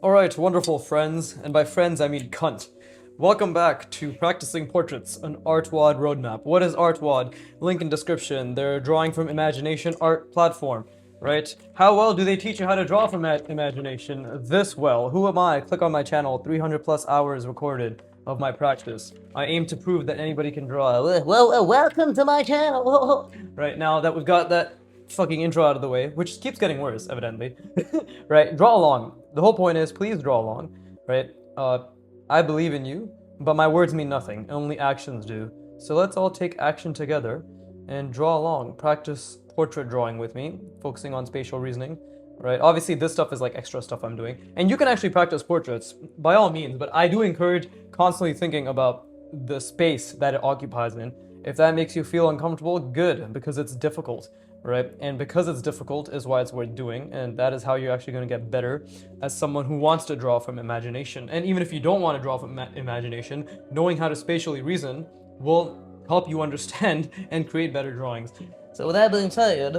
Alright, wonderful friends, and by friends I mean cunt. Welcome back to Practicing Portraits, an artwod roadmap. What is artwod? Link in description. They're a drawing from imagination art platform, right? How well do they teach you how to draw from imagination? This well. Who am I? Click on my channel, 300 plus hours recorded of my practice. I aim to prove that anybody can draw. Well, welcome to my channel. Right, now that we've got that fucking intro out of the way, which keeps getting worse, evidently. Right? Draw along. The whole point is, please draw along. Right? I believe in you, but my words mean nothing. Only actions do. So let's all take action together and draw along. Practice portrait drawing with me, focusing on spatial reasoning. Right? Obviously, this stuff is like extra stuff I'm doing. And you can actually practice portraits by all means, but I do encourage constantly thinking about the space that it occupies in. If that makes you feel uncomfortable, good, because it's difficult, right? And because it's difficult is why it's worth doing, and that is how you're actually going to get better as someone who wants to draw from imagination. And even if you don't want to draw from imagination, knowing how to spatially reason will help you understand and create better drawings. So with that being said,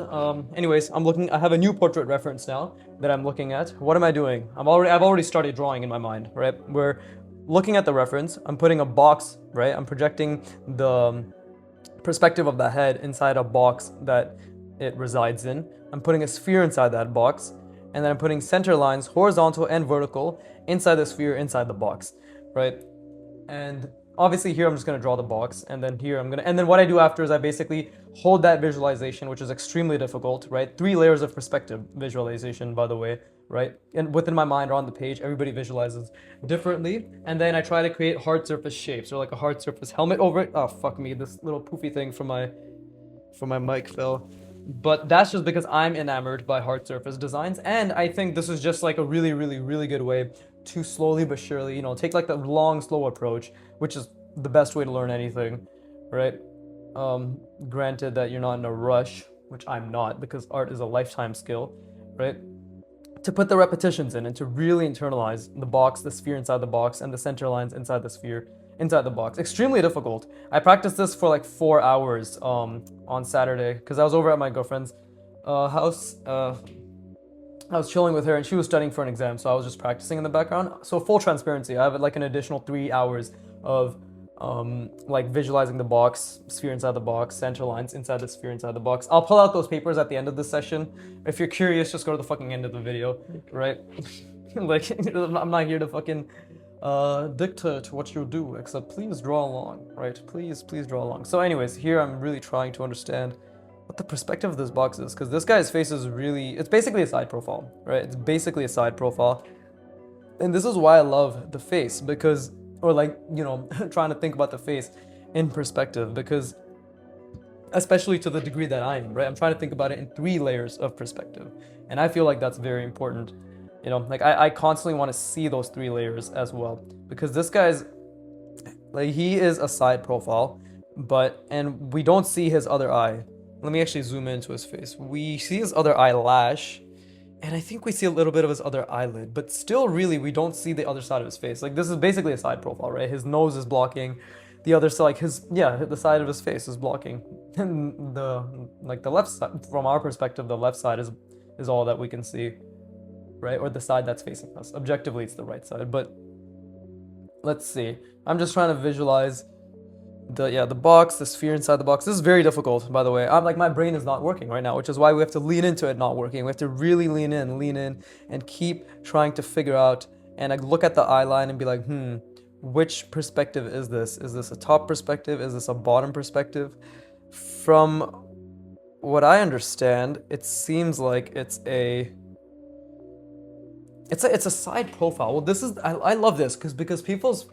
anyways, I have a new portrait reference now that I'm looking at. What am I doing? I've already started drawing in my mind, right? We're looking at the reference. I'm putting a box, right? I'm projecting the perspective of the head inside a box that it resides in. I'm putting a sphere inside that box, and then I'm putting center lines, horizontal and vertical, inside the sphere, inside the box, right? And obviously here I'm just gonna draw the box, and then here and then what I do after is I basically hold that visualization, which is extremely difficult, right? 3 layers of perspective visualization, by the way, right? And within my mind or on the page, everybody visualizes differently. And then I try to create hard surface shapes, or like a hard surface helmet over it. Oh, fuck me, this little poofy thing from my mic fell. But that's just because I'm enamored by hard surface designs, and I think this is just like a really, really, really good way to slowly but surely, take like the long, slow approach, which is the best way to learn anything, right? Granted that you're not in a rush, which I'm not, because art is a lifetime skill, right? To put the repetitions in and to really internalize the box, the sphere inside the box, and the center lines inside the sphere inside the box. Extremely difficult. I practiced this for like 4 hours on Saturday because I was over at my girlfriend's house. I was chilling with her and she was studying for an exam, so I was just practicing in the background. So full transparency, I have like an additional 3 hours of like visualizing the box, sphere inside the box, center lines inside the sphere inside the box. I'll pull out those papers at the end of this session. If you're curious, just go to the fucking end of the video, right? Like, I'm not here to fucking dictate what you do, except please draw along, right? Please draw along. So anyways, here I'm really trying to understand what the perspective of this box is, because this guy's face is really, it's basically a side profile, right? It's basically a side profile. And this is why I love the face, because, or like, trying to think about the face in perspective, because especially to the degree that I am, right? I'm trying to think about it in 3 layers of perspective. And I feel like that's very important. Like I constantly want to see those 3 layers as well, because this guy's, like, he is a side profile, and we don't see his other eye. Let me actually zoom into his face. We see his other eyelash, and I think we see a little bit of his other eyelid, but still really we don't see the other side of his face. Like, this is basically a side profile, right? His nose is blocking the other side, like the side of his face is blocking. And the left side, from our perspective, the left side is all that we can see, right? Or the side that's facing us. Objectively, it's the right side, but let's see. I'm just trying to visualize the box, the sphere inside the box. This is very difficult, by the way. I'm like, my brain is not working right now, which is why we have to lean into it not working. We have to really lean in, and keep trying to figure out, and like look at the eye line and be like, which perspective is this? Is this a top perspective? Is this a bottom perspective? From what I understand, it seems like it's a side profile. Well, this is, I love this because people's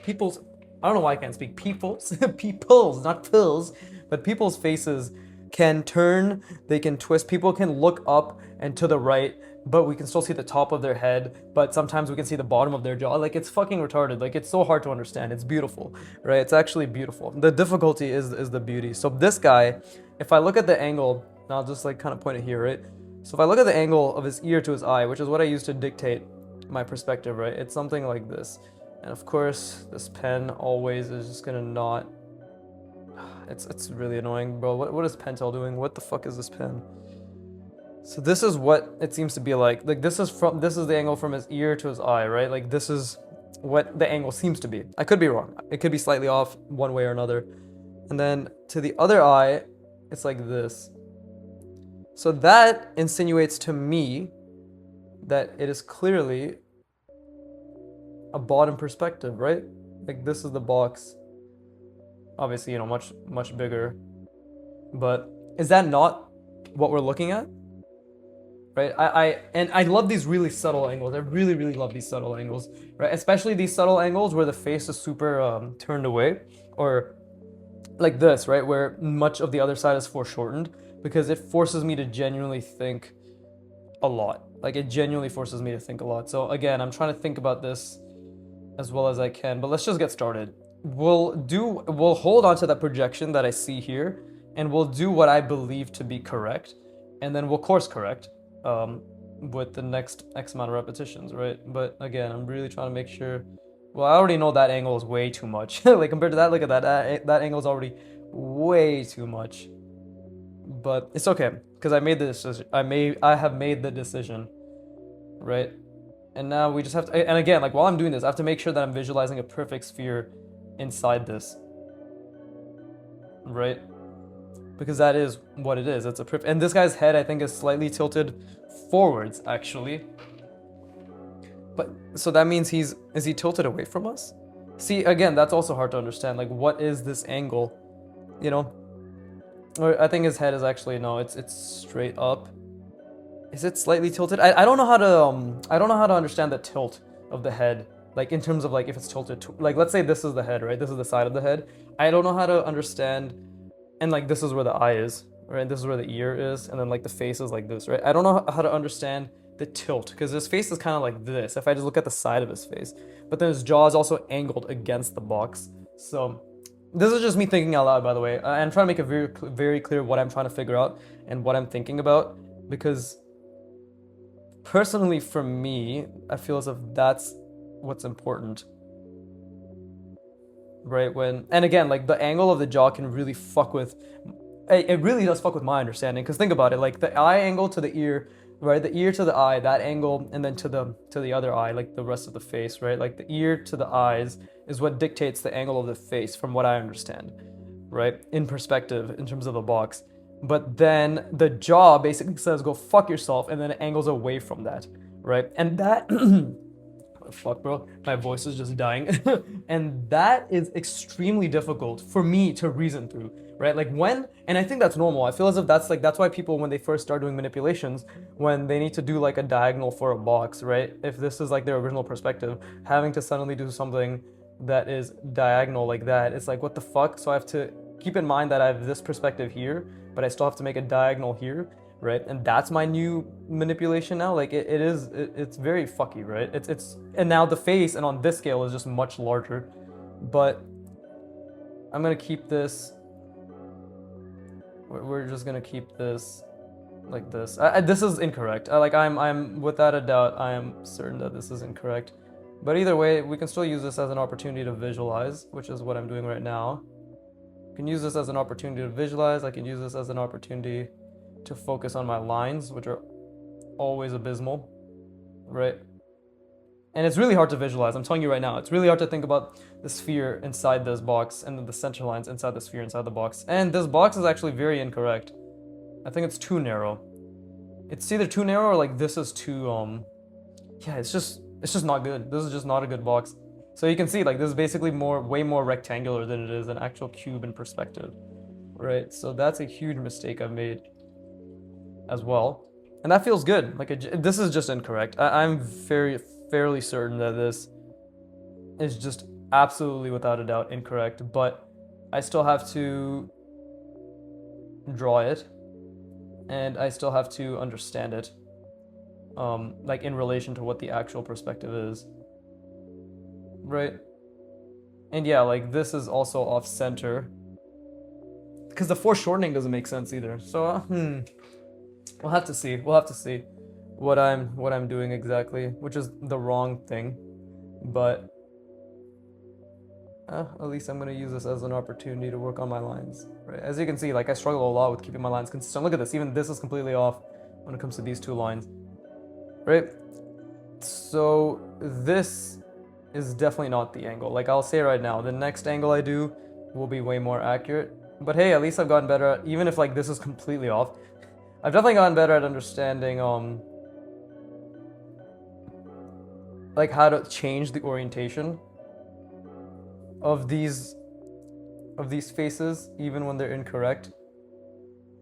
I don't know why I can't speak. People's, not pills, but people's faces can turn, they can twist. People can look up and to the right, but we can still see the top of their head, but sometimes we can see the bottom of their jaw. Like, it's fucking retarded. Like, it's so hard to understand. It's beautiful, right? It's actually beautiful. The difficulty is the beauty. So this guy, if I look at the angle, and I'll just like kind of point it here, right? So if I look at the angle of his ear to his eye, which is what I use to dictate my perspective, right? It's something like this. And of course, this pen always is just gonna not. It's really annoying, bro. What is Pentel doing? What the fuck is this pen? So this is what it seems to be like. Like this is the angle from his ear to his eye, right? Like this is what the angle seems to be. I could be wrong. It could be slightly off one way or another. And then to the other eye, it's like this. So that insinuates to me that it is clearly a bottom perspective, right? Like this is the box. Obviously, you know, much bigger. But is that not what we're looking at? Right? I love these really subtle angles. I really love these subtle angles, right? Especially these subtle angles where the face is super turned away, or like this, right? Where much of the other side is foreshortened, because it forces me to genuinely think a lot. Like it genuinely forces me to think a lot. So again, I'm trying to think about this as well as I can, but let's just get started. We'll hold on to that projection that I see here, and we'll do what I believe to be correct, and then we'll course correct with the next X amount of repetitions, right? But again, I'm really trying to make sure. Well, I already know that angle is way too much. Like compared to that, look at that angle is already way too much. But it's okay, because I made the decision. I have made the decision, right? And now we just have to, and again, like while I'm doing this, I have to make sure that I'm visualizing a perfect sphere inside this, right? Because that is what it is. It's a perfect, and this guy's head, I think, is slightly tilted forwards, actually. But, so that means is he tilted away from us? See, again, that's also hard to understand. Like, what is this angle? You know? Or I think his head is actually, no, it's straight up. Is it slightly tilted? I don't know how to understand the tilt of the head, like in terms of like if it's tilted to, like let's say this is the head, right? This is the side of the head. I don't know how to understand, and like this is where the eye is, right? This is where the ear is, and then like the face is like this, right? I don't know how to understand the tilt, because his face is kind of like this if I just look at the side of his face, but then his jaw is also angled against the box. So this is just me thinking out loud, by the way. I'm trying to make it very clear what I'm trying to figure out and what I'm thinking about, because personally, for me, I feel as if that's what's important, right? And again, like the angle of the jaw can really fuck with, it really does fuck with my understanding. Because think about it, like the eye angle to the ear, right? The ear to the eye, that angle, and then to the other eye, like the rest of the face, right? Like the ear to the eyes is what dictates the angle of the face, from what I understand, right? In perspective, in terms of the box. But then the jaw basically says go fuck yourself, and then it angles away from that, right? And that fuck, bro, my voice is just dying. And that is extremely difficult for me to reason through, right? Like and I think that's normal. I feel as if that's why people, when they first start doing manipulations, when they need to do like a diagonal for a box, right? If this is like their original perspective, having to suddenly do something that is diagonal like that, it's like, what the fuck? So I have to keep in mind that I have this perspective here, but I still have to make a diagonal here, right? And that's my new manipulation now. Like it's very fucky, right? And now the face, and on this scale, is just much larger. But I'm gonna keep this. We're just gonna keep this like this. This is incorrect. I'm without a doubt, I am certain that this is incorrect. But either way, we can still use this as an opportunity to visualize, which is what I'm doing right now. I can use this as an opportunity to visualize. I can use this as an opportunity to focus on my lines, which are always abysmal, right? And it's really hard to visualize. I'm telling you right now, it's really hard to think about the sphere inside this box and then the center lines inside the sphere inside the box. And this box is actually very incorrect. I think it's too narrow. It's either too narrow or like this is too, yeah, it's just not good. This is just not a good box. So you can see, like, this is basically way more rectangular than it is an actual cube in perspective, right? So that's a huge mistake I've made as well. And that feels good. Like, this is just incorrect. I'm fairly certain that this is just absolutely, without a doubt, incorrect. But I still have to draw it, and I still have to understand it, like in relation to what the actual perspective is. Right? And yeah, like this is also off center, because the foreshortening doesn't make sense either. So we'll have to see. We'll have to see what I'm doing exactly, which is the wrong thing. But at least I'm gonna use this as an opportunity to work on my lines. Right? As you can see, like I struggle a lot with keeping my lines consistent. Look at this. Even this is completely off. when it comes to these two lines, right? So this is definitely not the angle. Like, I'll say right now, the next angle I do will be way more accurate. But hey, at least I've gotten better at, even if like this is completely off, I've definitely gotten better at understanding like how to change the orientation of these faces even when they're incorrect.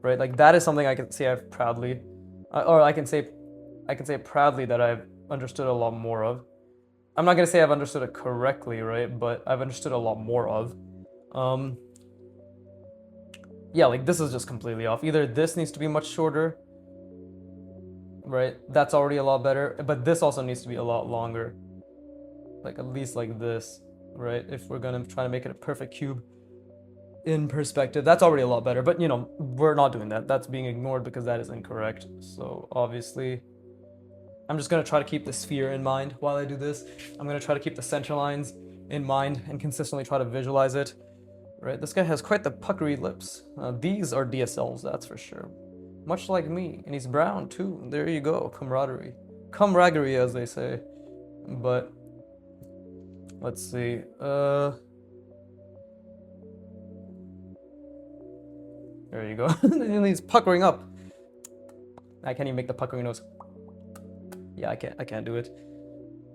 Right? Like that is something I can say I've proudly or I can say proudly that I've understood a lot more of. I'm not gonna say I've understood it correctly, right? But I've understood a lot more of. Yeah, like this is just completely off. Either this needs to be much shorter, right? That's already a lot better, but this also needs to be a lot longer. Like at least like this, right? If we're gonna try to make it a perfect cube in perspective, that's already a lot better. But you know, we're not doing that. That's being ignored because that is incorrect. So obviously, I'm just gonna try to keep the sphere in mind while I do this. I'm gonna try to keep the center lines in mind and consistently try to visualize it. Right, this guy has quite the puckery lips. These are DSLs, that's for sure. Much like me, and he's brown too. There you go, camaraderie. Camaraderie, as they say. But, let's see. There you go. And he's puckering up. I can't even make the puckering nose. Yeah, I can't do it.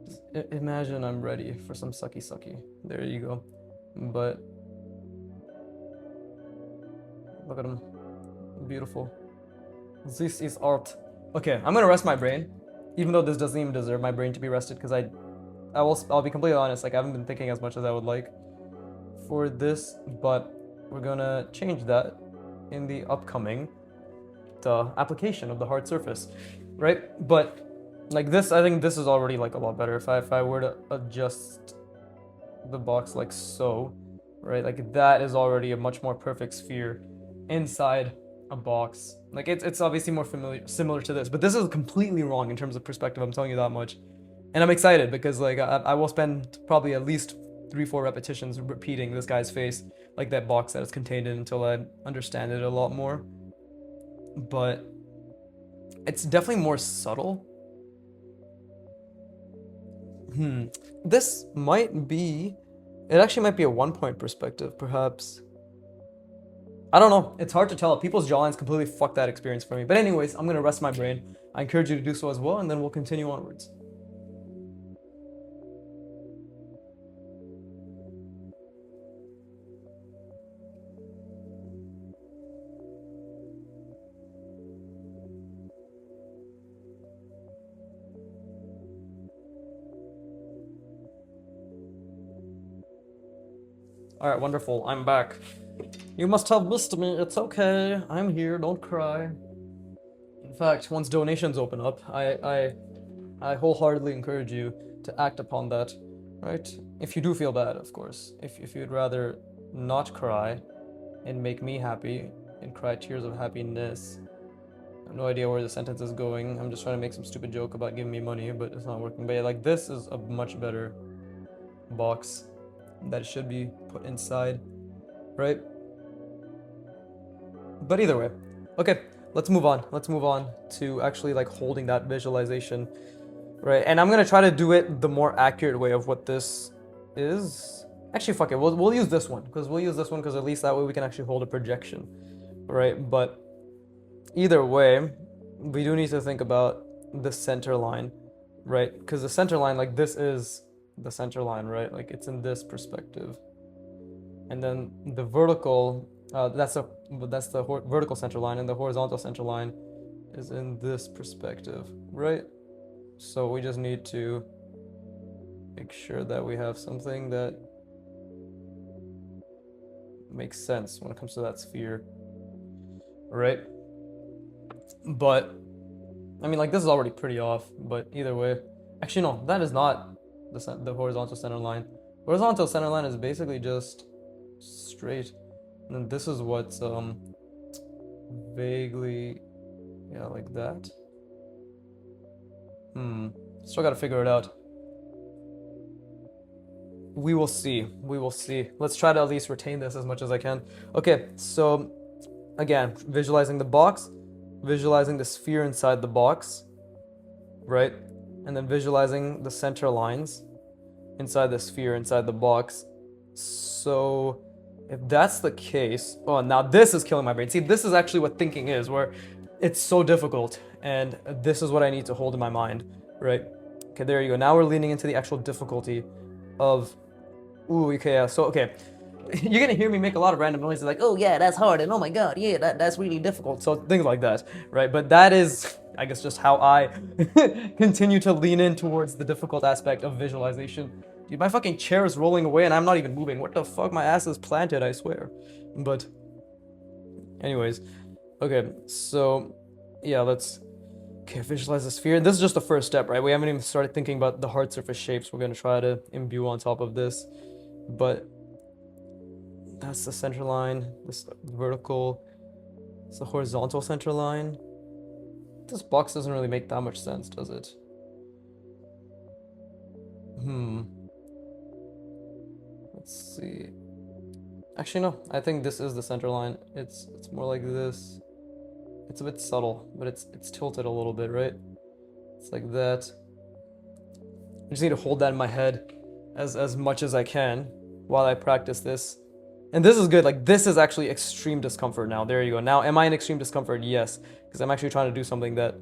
Just imagine I'm ready for some sucky sucky. There you go. But look at him. Beautiful. This is art. Okay, I'm gonna rest my brain, even though this doesn't even deserve my brain to be rested, because I'll be completely honest, like I haven't been thinking as much as I would like for this, but we're gonna change that in the upcoming application of the hard surface, right? But like this, I think this is already like a lot better. If I were to adjust the box like so, right, like that is already a much more perfect sphere inside a box. Like it's obviously more similar to this, but this is completely wrong in terms of perspective, I'm telling you that much. And I'm excited because like I will spend probably at least 3-4 repetitions repeating this guy's face, like that box that it's contained in, until I understand it a lot more. But it's definitely more subtle. This might be, it actually might be a 1-point perspective, perhaps. I don't know. It's hard to tell. People's jawlines completely fucked that experience for me. But anyways, I'm gonna rest my brain. I encourage you to do so as well, and then we'll continue onwards. Alright, wonderful. I'm back. You must have missed me. It's okay. I'm here. Don't cry. In fact, once donations open up, I wholeheartedly encourage you to act upon that, right? If you do feel bad, of course. If you'd rather not cry and make me happy and cry tears of happiness. I have no idea where the sentence is going. I'm just trying to make some stupid joke about giving me money, but it's not working. But yeah, like this is a much better box that should be put inside, right? But either way, okay, let's move on. Let's move on to actually like holding that visualization, right? And I'm gonna try to do it the more accurate way of what this is. Actually, fuck it, we'll use this one, because at least that way we can actually hold a projection, right? But either way, we do need to think about the center line, right? Because the center line, like this is the center line, right? Like it's in this perspective, and then the vertical, that's the vertical center line, and the horizontal center line is in this perspective, right? So we just need to make sure that we have something that makes sense when it comes to that sphere, right? But I mean, like this is already pretty off, but either way, actually no, that is not the horizontal center line. Horizontal center line is basically just straight, and then this is what's vaguely, yeah, like that. Still gotta figure it out. We will see. Let's try to at least retain this as much as I can. Okay, so again, visualizing the box, visualizing the sphere inside the box, right? And then visualizing the center lines inside the sphere inside the box. So if that's the case, oh, now this is killing my brain. See, this is actually what thinking is, where it's so difficult, and this is what I need to hold in my mind, right? Okay, there you go. Now we're leaning into the actual difficulty of, ooh, okay, yeah, so, okay. You're gonna hear me make a lot of random noises like, oh yeah, that's hard, and oh my god, yeah, that's really difficult. So things like that, right? But that is, I guess, just how I continue to lean in towards the difficult aspect of visualization. Dude, my fucking chair is rolling away and I'm not even moving. What the fuck? My ass is planted, I swear. But anyways, okay, so yeah, okay, visualize the sphere. This is just the first step, right? We haven't even started thinking about the hard surface shapes we're gonna try to imbue on top of this. But that's the center line, this vertical, it's the horizontal center line. This box doesn't really make that much sense, does it? Let's see. Actually, no, I think this is the center line. It's more like this. It's a bit subtle, but it's tilted a little bit, right? It's like that. I just need to hold that in my head as much as I can while I practice this. And this is good. Like, this is actually extreme discomfort now. There you go. Now, am I in extreme discomfort? Yes, because I'm actually trying to do something that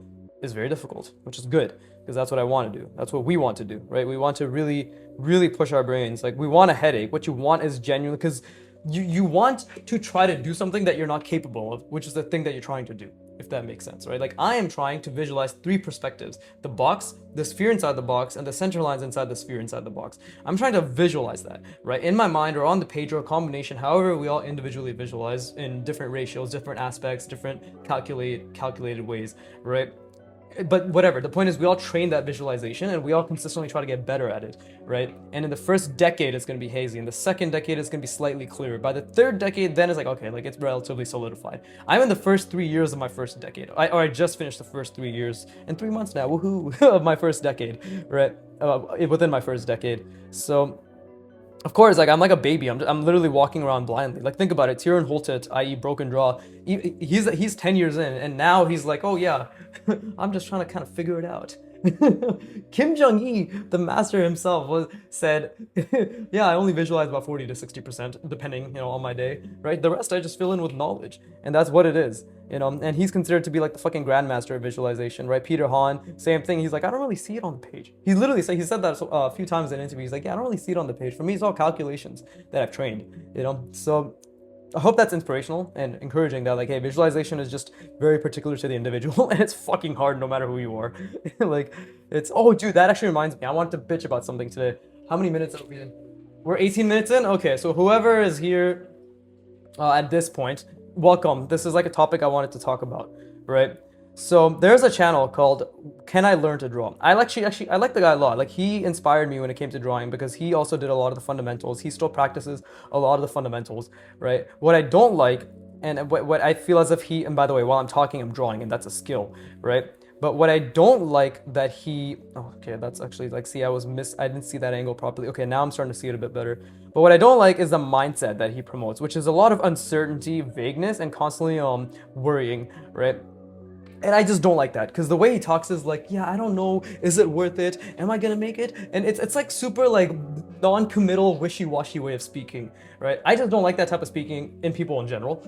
is very difficult, which is good, because that's what I want to do. That's what we want to do, right? We want to really, really push our brains. Like, we want a headache. What you want is genuine, because you want to try to do something that you're not capable of, which is the thing that you're trying to do, if that makes sense, right? Like, I am trying to visualize 3 perspectives: the box, the sphere inside the box, and the center lines inside the sphere inside the box. I'm trying to visualize that, right? In my mind or on the page, or a combination, however we all individually visualize in different ratios, different aspects, different calculated ways, right? But whatever, the point is we all train that visualization and we all consistently try to get better at it, right? And in the first decade, it's going to be hazy. In the second decade, it's going to be slightly clearer. By the third decade, then it's like, okay, like, it's relatively solidified. I'm in the first 3 years of my first decade. I just finished the first 3 years and 3 months now, woohoo, of my first decade, right? Within my first decade. So, of course, like, I'm like a baby. I'm literally walking around blindly. Like, think about it. Tyrion Holtet, i.e. Broken Draw, he's 10 years in, and now he's like, oh yeah, I'm just trying to kind of figure it out. Kim Jong-il, the master himself, said, yeah, I only visualize about 40 to 60%, depending, on my day, right? The rest I just fill in with knowledge, and that's what it is, and he's considered to be like the fucking grandmaster of visualization, right? Peter Han, same thing. He's like, I don't really see it on the page. He literally said, he said that a few times in interviews. He's like, yeah, I don't really see it on the page. For me, it's all calculations that I've trained, so I hope that's inspirational and encouraging, that, like, hey, visualization is just very particular to the individual, and it's fucking hard no matter who you are. Like, oh dude, that actually reminds me, I wanted to bitch about something today. How many minutes are we in? We're 18 minutes in? Okay, so whoever is here at this point, welcome. This is like a topic I wanted to talk about, right? So there's a channel called Can I Learn to Draw? I like the guy a lot. Like, he inspired me when it came to drawing, because he also did a lot of the fundamentals. He still practices a lot of the fundamentals, right? What I don't like, and what I feel as if he, and by the way, while I'm talking, I'm drawing, and that's a skill, right? But what I don't like that he, oh, okay, that's actually, like, see, I didn't see that angle properly. Okay, now I'm starting to see it a bit better. But what I don't like is the mindset that he promotes, which is a lot of uncertainty, vagueness, and constantly worrying, right? And I just don't like that, because the way he talks is like, yeah, I don't know, is it worth it? Am I gonna make it? And it's like super, like, non-committal, wishy-washy way of speaking, right? I just don't like that type of speaking in people in general,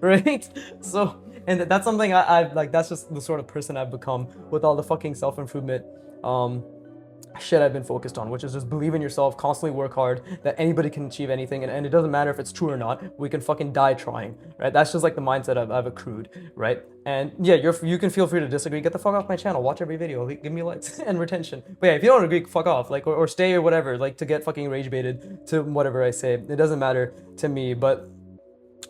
right? So, and that's something I like, that's just the sort of person I've become with all the fucking self-improvement shit I've been focused on, which is just believe in yourself, constantly work hard, that anybody can achieve anything, and it doesn't matter if it's true or not, we can fucking die trying, right? That's just like the mindset I've accrued, right? And yeah, you can feel free to disagree, get the fuck off my channel, watch every video, give me likes and retention. But yeah, if you don't agree, fuck off, like, or stay or whatever, like, to get fucking rage baited to whatever I say, it doesn't matter to me. But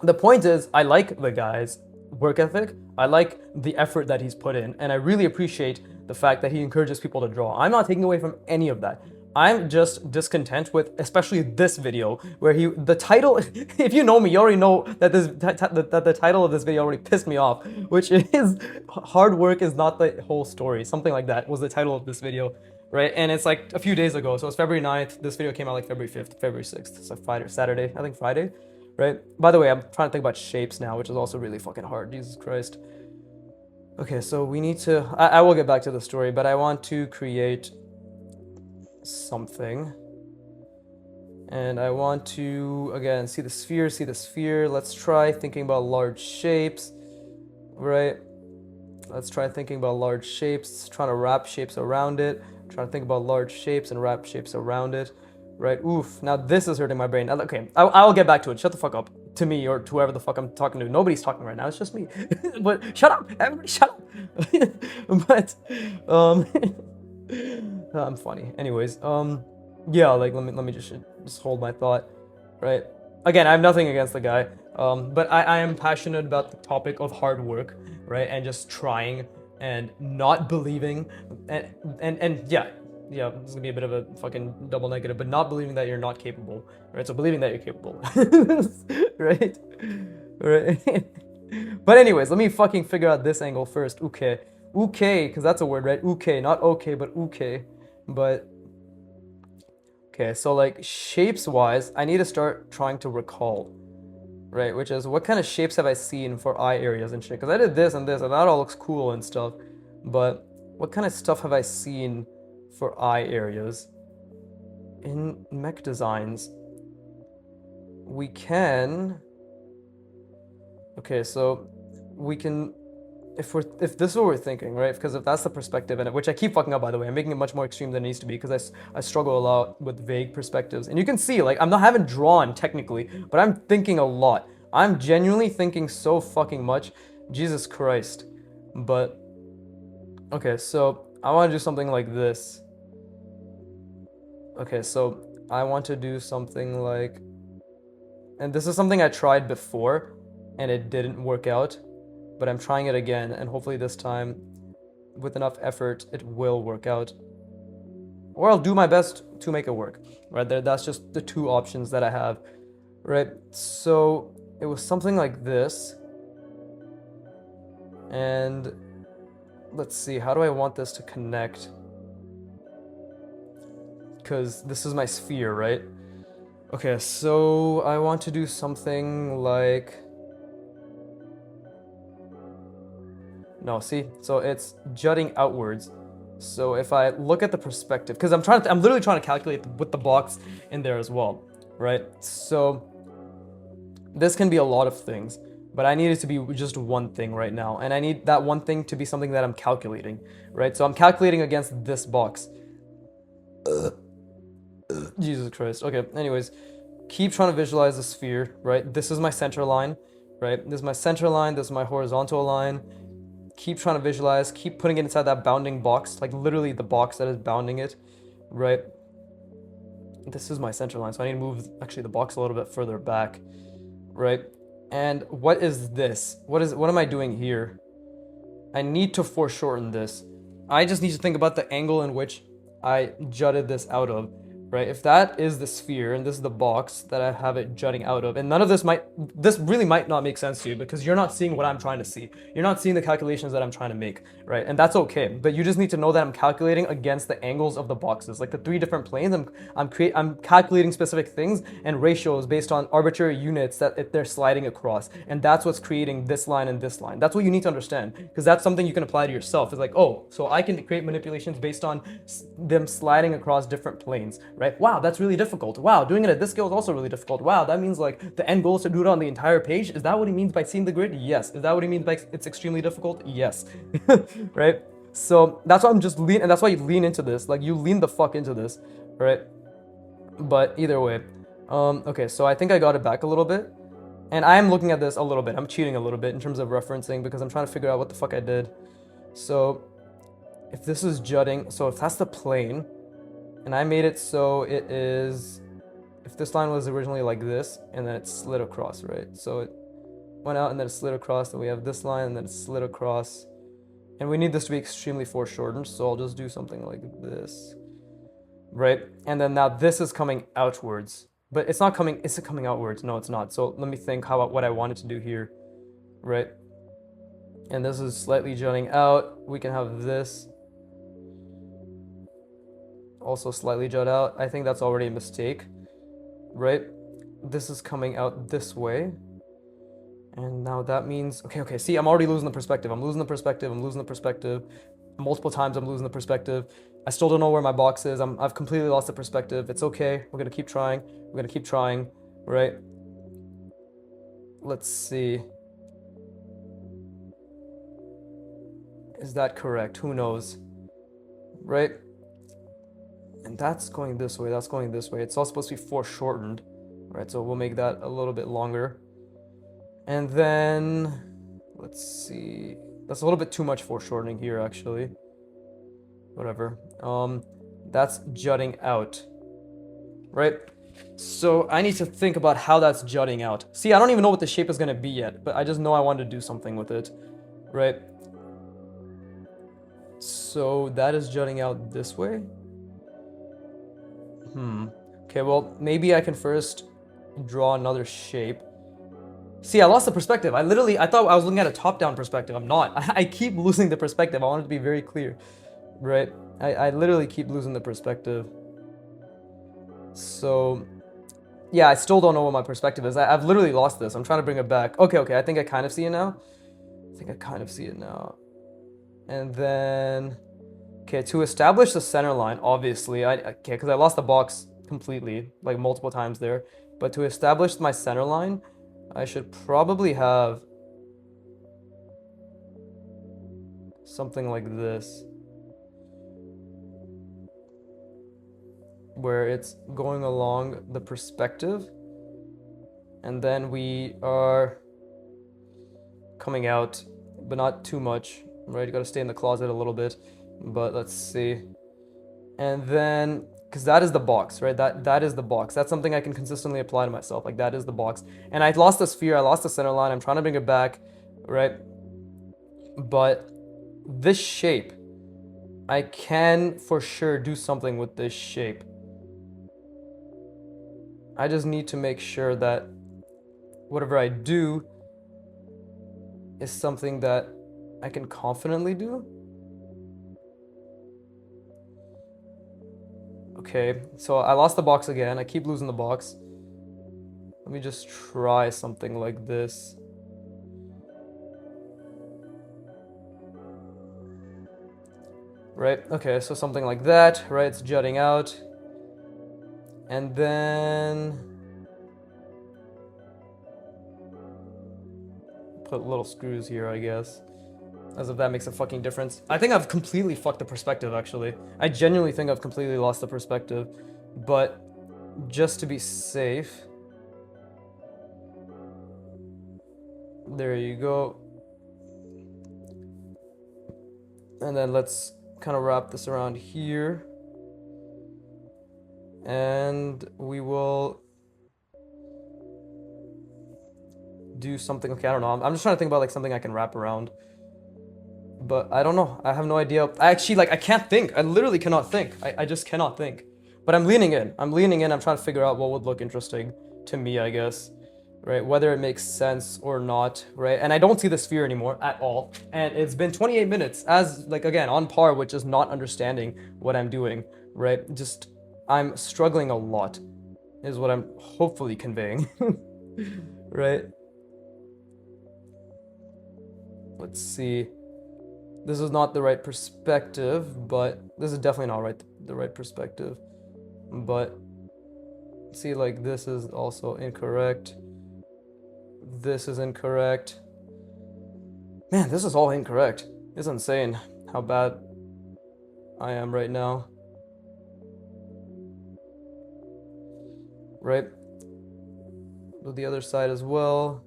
the point is, I like the guy's work ethic, I like the effort that he's put in, and I really appreciate the fact that he encourages people to draw. I'm not taking away from any of that. I'm just discontent with, especially this video, where the title, if you know me, you already know that the title of this video already pissed me off, which is hard work is not the whole story. Something like that was the title of this video, right? And it's like a few days ago, so it's February 9th. This video came out like February 5th, February 6th. It's like Saturday, I think Friday, right? By the way, I'm trying to think about shapes now, which is also really fucking hard, Jesus Christ. Okay, so we need to. I will get back to the story, but I want to create something. And I want to, again, see the sphere, see the sphere. Let's try thinking about large shapes, right? Let's try thinking about large shapes, trying to wrap shapes around it. Trying to think about large shapes and wrap shapes around it, right? Oof, now this is hurting my brain. Okay, I'll get back to it. Shut the fuck up. To me or to whoever the fuck I'm talking to. Nobody's talking right now, it's just me. But shut up, everybody shut up. But, um, I'm funny. Anyways, yeah, like let me just hold my thought, right? Again, I have nothing against the guy, but I am passionate about the topic of hard work, right? And just trying and not believing, and yeah, yeah, this is gonna be a bit of a fucking double negative, but not believing that you're not capable, right? So believing that you're capable, right? Right. But anyways, let me fucking figure out this angle first. Okay, okay, because that's a word, right? Okay, not okay, but okay. But okay, so like shapes wise, I need to start trying to recall, right? Which is what kind of shapes have I seen for eye areas and shit? Because I did this and this, and that all looks cool and stuff. But what kind of stuff have I seen for eye areas in mech designs? We can. Okay, so we can if this is what we're thinking, right? Because if that's the perspective, and which I keep fucking up by the way, I'm making it much more extreme than it needs to be because I struggle a lot with vague perspectives, and you can see like I haven't drawn technically, but I'm thinking a lot. I'm genuinely thinking so fucking much, Jesus Christ. But okay, so I want to do something like this. Okay, so I want to do something like, and this is something I tried before, and it didn't work out, but I'm trying it again, and hopefully this time, with enough effort, it will work out. Or I'll do my best to make it work, right? That's just the two options that I have, right? So it was something like this, and let's see, how do I want this to connect? Because this is my sphere, right? Okay, so I want to do something like... No, see? So it's jutting outwards. So if I look at the perspective, because I'm literally trying to calculate with the box in there as well, right? So this can be a lot of things, but I need it to be just one thing right now, and I need that one thing to be something that I'm calculating, right? So I'm calculating against this box. Jesus Christ. Okay, anyways, keep trying to visualize the sphere, right? This is my center line, right? This is my center line, this is my horizontal line. Keep trying to visualize, keep putting it inside that bounding box, like literally the box that is bounding it, right? This is my center line, so I need to move actually the box a little bit further back, right? And what is this? What am I doing here? I need to foreshorten this. I just need to think about the angle in which I jutted this out of, right? If that is the sphere and this is the box that I have it jutting out of, and none of this really might not make sense to you because you're not seeing what I'm trying to see. You're not seeing the calculations that I'm trying to make, right? And that's okay, but you just need to know that I'm calculating against the angles of the boxes, like the three different planes. I'm calculating specific things and ratios based on arbitrary units that they're sliding across, and that's what's creating this line and this line. That's what you need to understand, because that's something you can apply to yourself. It's like, oh, so I can create manipulations based on them sliding across different planes, right? Wow, that's really difficult. Wow, doing it at this scale is also really difficult. Wow, that means like the end goal is to do it on the entire page. Is that what he means by seeing the grid? Yes. Is that what he means by it's extremely difficult? Yes. Right? So that's why and that's why you lean into this. Like you lean the fuck into this, right? But either way, okay, so I think I got it back a little bit. And I am looking at this a little bit. I'm cheating a little bit in terms of referencing because I'm trying to figure out what the fuck I did. So if this is jutting, so if that's the plane, and I made it so it is, if this line was originally like this, and then it slid across, right? So it went out and then it slid across, and we have this line and then it slid across. And we need this to be extremely foreshortened, so I'll just do something like this, right? And then now this is coming outwards, but it's not coming, is it coming outwards? No, it's not. So let me think what I wanted to do here, right? And this is slightly jutting out. We can have this also slightly jut out. I think that's already a mistake, right? This is coming out this way, And now that means, okay, see, I'm already losing the perspective. I'm losing the perspective. I'm losing the perspective. Multiple times I'm losing the perspective. I still don't know where my box is. I've completely lost the perspective. It's okay. We're gonna keep trying. We're gonna keep trying, right? Let's see. Is that correct? Who knows, right? And that's going this way. That's going this way. It's all supposed to be foreshortened, right? So we'll make that a little bit longer. And then, let's see. That's a little bit too much foreshortening here, actually. Whatever. That's jutting out, right? So I need to think about how that's jutting out. See, I don't even know what the shape is gonna be yet, but I just know I want to do something with it, right? So that is jutting out this way. Okay, well, maybe I can first draw another shape. See, I lost the perspective. I thought I was looking at a top-down perspective. I'm not. I keep losing the perspective. I want it to be very clear, right? I literally keep losing the perspective. So, yeah, I still don't know what my perspective is. I've literally lost this. I'm trying to bring it back. Okay, I think I kind of see it now. And then, okay, to establish the center line, obviously, okay, because I lost the box completely, like multiple times there. But to establish my center line, I should probably have something like this, where it's going along the perspective, and then we are coming out, but not too much, right? You gotta stay in the closet a little bit, but let's see. And then, because that is the box, right? That is the box. That's something I can consistently apply to myself. Like, that is the box. And I lost the sphere, I lost the center line. I'm trying to bring it back, right? But this shape, I can for sure do something with this shape. I just need to make sure that whatever I do is something that I can confidently do. Okay, so I lost the box again. I keep losing the box. Let me just try something like this. Right, okay, so something like that, right? It's jutting out. And then put little screws here, I guess. As if that makes a fucking difference. I think I've completely fucked the perspective, actually. I genuinely think I've completely lost the perspective. But just to be safe, there you go. And then let's kind of wrap this around here. And we will do something. Okay, I don't know. I'm just trying to think about like something I can wrap around. But I don't know. I have no idea. I actually, like, I can't think. I literally cannot think. I just cannot think. But I'm leaning in. I'm trying to figure out what would look interesting to me, I guess. Right? Whether it makes sense or not, right? And I don't see the sphere anymore at all. And it's been 28 minutes, as, like, again, on par with just not understanding what I'm doing, right? Just, I'm struggling a lot, is what I'm hopefully conveying, right? Let's see. This is not the right perspective, but this is definitely not the right perspective. But see, like, this is also incorrect. This is incorrect. Man, this is all incorrect. It's insane how bad I am right now. Right? Do the other side as well.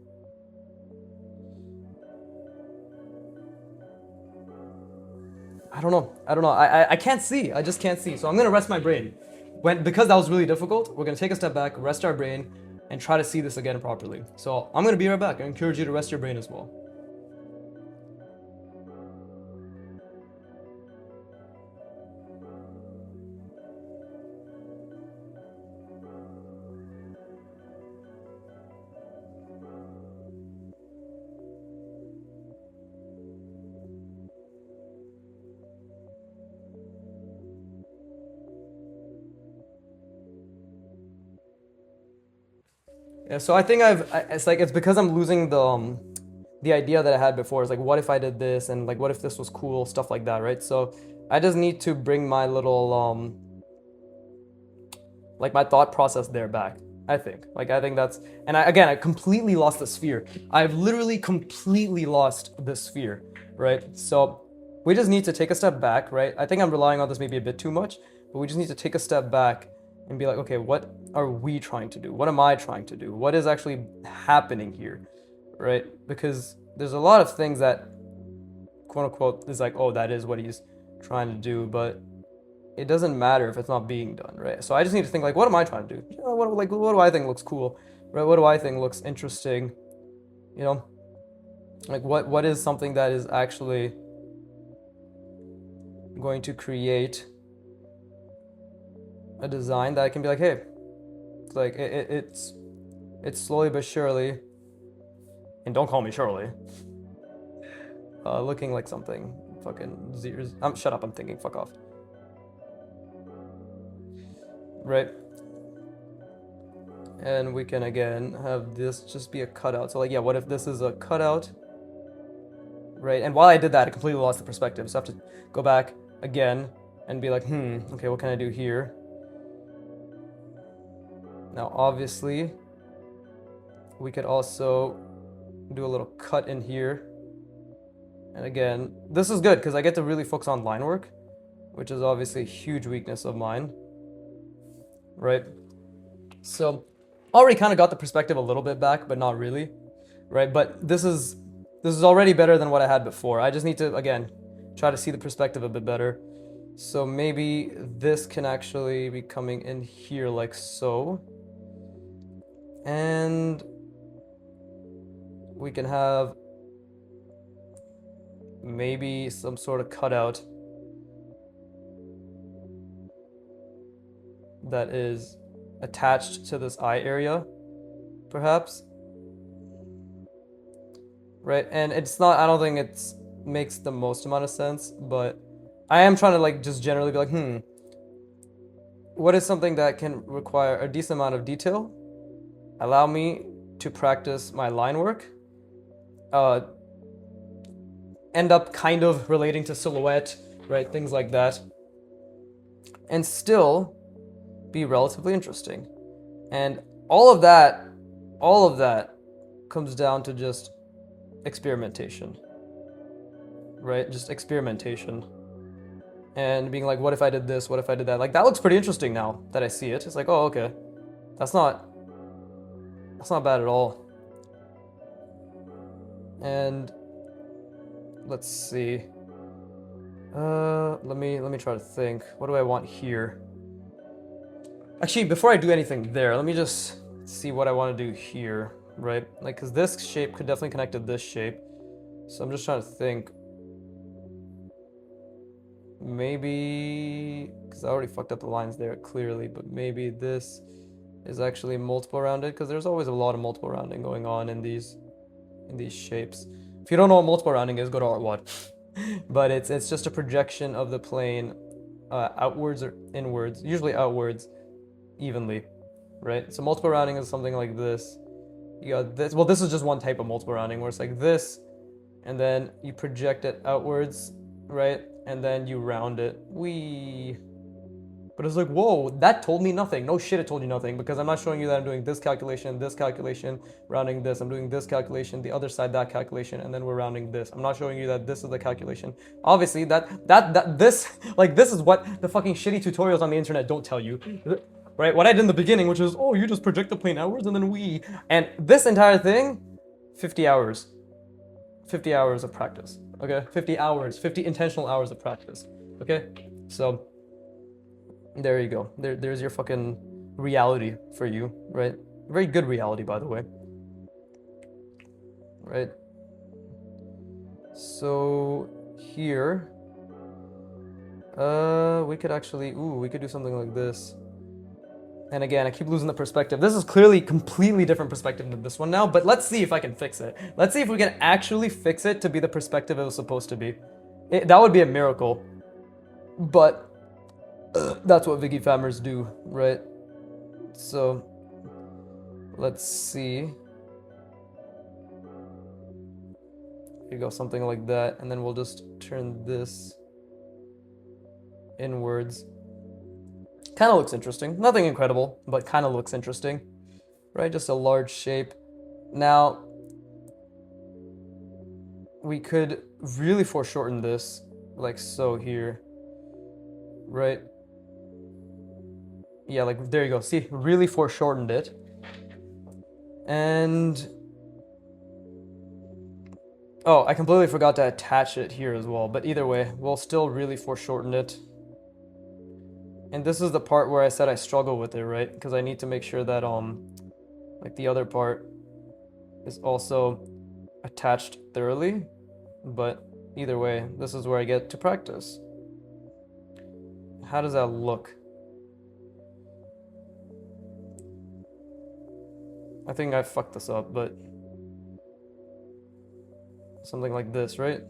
I don't know. I can't see. I just can't see. So I'm gonna rest my brain. Because that was really difficult, we're gonna take a step back, rest our brain, and try to see this again properly. So I'm gonna be right back. I encourage you to rest your brain as well. Yeah, so I think it's like, it's because I'm losing the idea that I had before. It's like, what if I did this, and like, what if this was cool, stuff like that, right? So I just need to bring my little like my thought process there back. I think. Like, I think that's, and I completely lost the sphere. I've literally completely lost the sphere, right? So we just need to take a step back, right? I think I'm relying on this maybe a bit too much, but we just need to take a step back and be like, okay, what are we trying to do? What am I trying to do? What is actually happening here, right? Because there's a lot of things that, quote unquote, is like, oh, that is what he's trying to do, but it doesn't matter if it's not being done, right? So I just need to think like, what am I trying to do? You know, what do I think looks cool, right? What do I think looks interesting? You know, like what is something that is actually going to create a design that I can be like, hey, it's like it's slowly but surely, and don't call me Shirley, looking like something fucking zeros. Shut up. I'm thinking. Fuck off. Right. And we can again have this just be a cutout. So like, yeah, what if this is a cutout? Right. And while I did that, I completely lost the perspective. So I have to go back again and be like, okay, what can I do here? Now, obviously, we could also do a little cut in here. And again, this is good because I get to really focus on line work, which is obviously a huge weakness of mine. Right? So, already kind of got the perspective a little bit back, but not really. Right? But this is already better than what I had before. I just need to, again, try to see the perspective a bit better. So maybe this can actually be coming in here like so. And we can have maybe some sort of cutout that is attached to this eye area, perhaps. Right? And it's not, I don't think it's makes the most amount of sense, but I am trying to like just generally be like, what is something that can require a decent amount of detail, allow me to practice my line work, end up kind of relating to silhouette, right? Things like that, and still be relatively interesting. And all of that comes down to just experimentation, right? Just experimentation. And being like, what if I did this? What if I did that? Like, that looks pretty interesting now that I see it. It's like, oh, okay. That's not bad at all. And let's see. Let me try to think. What do I want here? Actually, before I do anything there, let me just see what I want to do here, right? Like, because this shape could definitely connect to this shape. So I'm just trying to think. Maybe, because I already fucked up the lines there clearly, but maybe this is actually multiple rounded, because there's always a lot of multiple rounding going on in these shapes. If you don't know what multiple rounding is, go to artwod. But it's just a projection of the plane outwards or inwards, usually outwards, evenly, right? So multiple rounding is something like this. You got this. Well, this is just one type of multiple rounding where it's like this, and then you project it outwards, right? And then you round it. But it's like, whoa, that told me nothing. No shit, it told you nothing, because I'm not showing you that I'm doing this calculation, rounding this. I'm doing this calculation, the other side, that calculation, and then we're rounding this. I'm not showing you that this is the calculation. Obviously, this is what the fucking shitty tutorials on the internet don't tell you. Right? What I did in the beginning, which is, oh, you just project the plane outwards and then and this entire thing, 50 hours. 50 hours of practice. Okay? 50 hours, 50 intentional hours of practice. Okay? So, there you go. There's your fucking reality for you, right? Very good reality, by the way. Right? So, here, we could actually, we could do something like this. And again, I keep losing the perspective. This is clearly completely different perspective than this one now, but let's see if I can fix it. Let's see if we can actually fix it to be the perspective it was supposed to be. That would be a miracle. But that's what Vicky Fammers do, right? So Let's see. Here you go, something like that, and then we'll just turn this inwards. Kind of looks interesting. Nothing incredible, but kind of looks interesting. Right, just a large shape. Now, we could really foreshorten this, like so here. Right? Yeah, like, there you go. See, really foreshortened it. And... oh, I completely forgot to attach it here as well. But either way, we'll still really foreshorten it. And this is the part where I said I struggle with it, right? Because I need to make sure that, like, the other part is also attached thoroughly. But either way, this is where I get to practice. How does that look? I think I fucked this up, but something like this, right?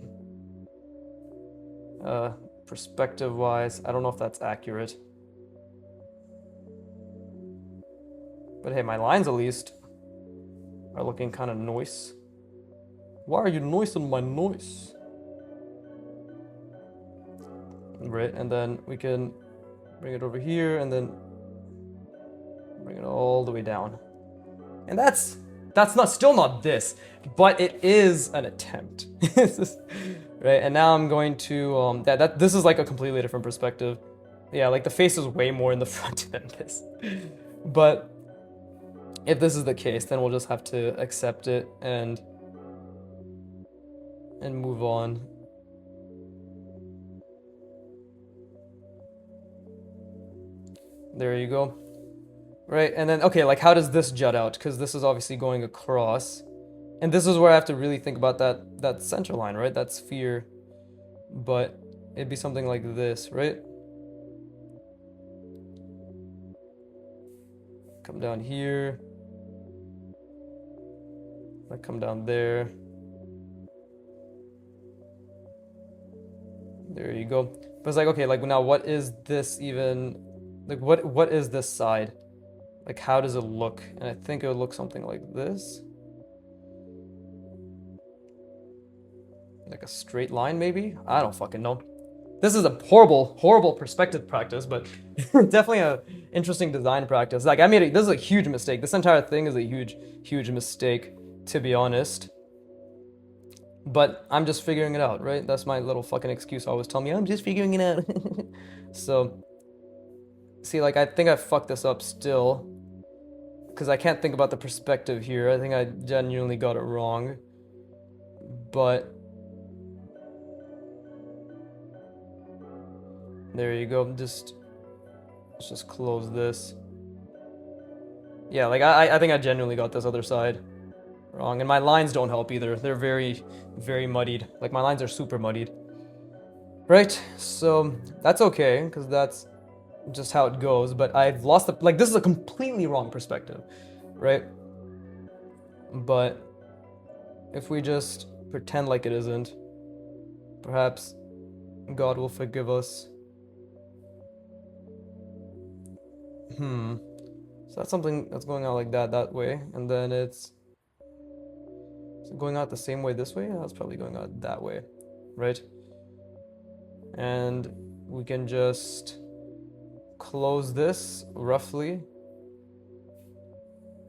Perspective-wise, I don't know if that's accurate. But hey, my lines at least are looking kind of nice. Why are you noising my noise? Right, and then we can bring it over here and then bring it all the way down. And that's still not this, but it is an attempt. Right, and now I'm going to this is like a completely different perspective. Yeah, like the face is way more in the front than this. But if this is the case, then we'll just have to accept it and move on. There you go. Right, and then, okay, like, how does this jut out? Because this is obviously going across. And this is where I have to really think about that center line, right? That sphere. But it'd be something like this, right? Come down here. I come down there. There you go. But it's like, okay, like, now what is this even... like, what is this side? Like, how does it look? And I think it would look something like this. Like a straight line, maybe? I don't fucking know. This is a horrible, horrible perspective practice, but definitely a interesting design practice. Like, this is a huge mistake. This entire thing is a huge, huge mistake, to be honest. But I'm just figuring it out, right? That's my little fucking excuse always tell me, I'm just figuring it out. So, see, like, I think I fucked this up still. Because I can't think about the perspective here. I think I genuinely got it wrong. But... there you go. Let's just close this. Yeah, like, I think I genuinely got this other side wrong. And my lines don't help either. They're very, very muddied. Like, my lines are super muddied. Right? So, that's okay, because that's just how it goes. But I've lost the... like, this is a completely wrong perspective. Right? But if we just pretend like it isn't, perhaps God will forgive us. So that's something that's going out like that way, and then it's going out the same way this way. That's probably going out that way, right? And we can just close this roughly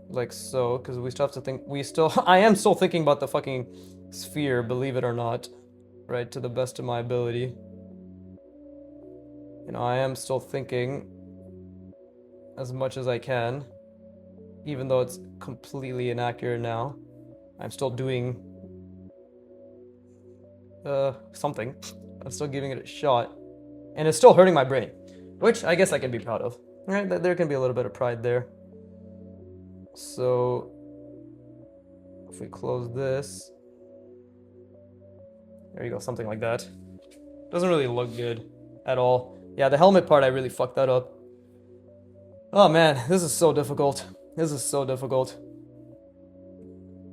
like so, because we still have to think. I am still thinking about the fucking sphere, believe it or not, right? To the best of my ability. You know, I am still thinking as much as I can, even though it's completely inaccurate now. I'm still doing something. I'm still giving it a shot, and it's still hurting my brain, which I guess I can be proud of. Right? There can be a little bit of pride there. So if we close this, there you go, something like that. Doesn't really look good at all. Yeah, the helmet part, I really fucked that up. Oh man, this is so difficult. This is so difficult.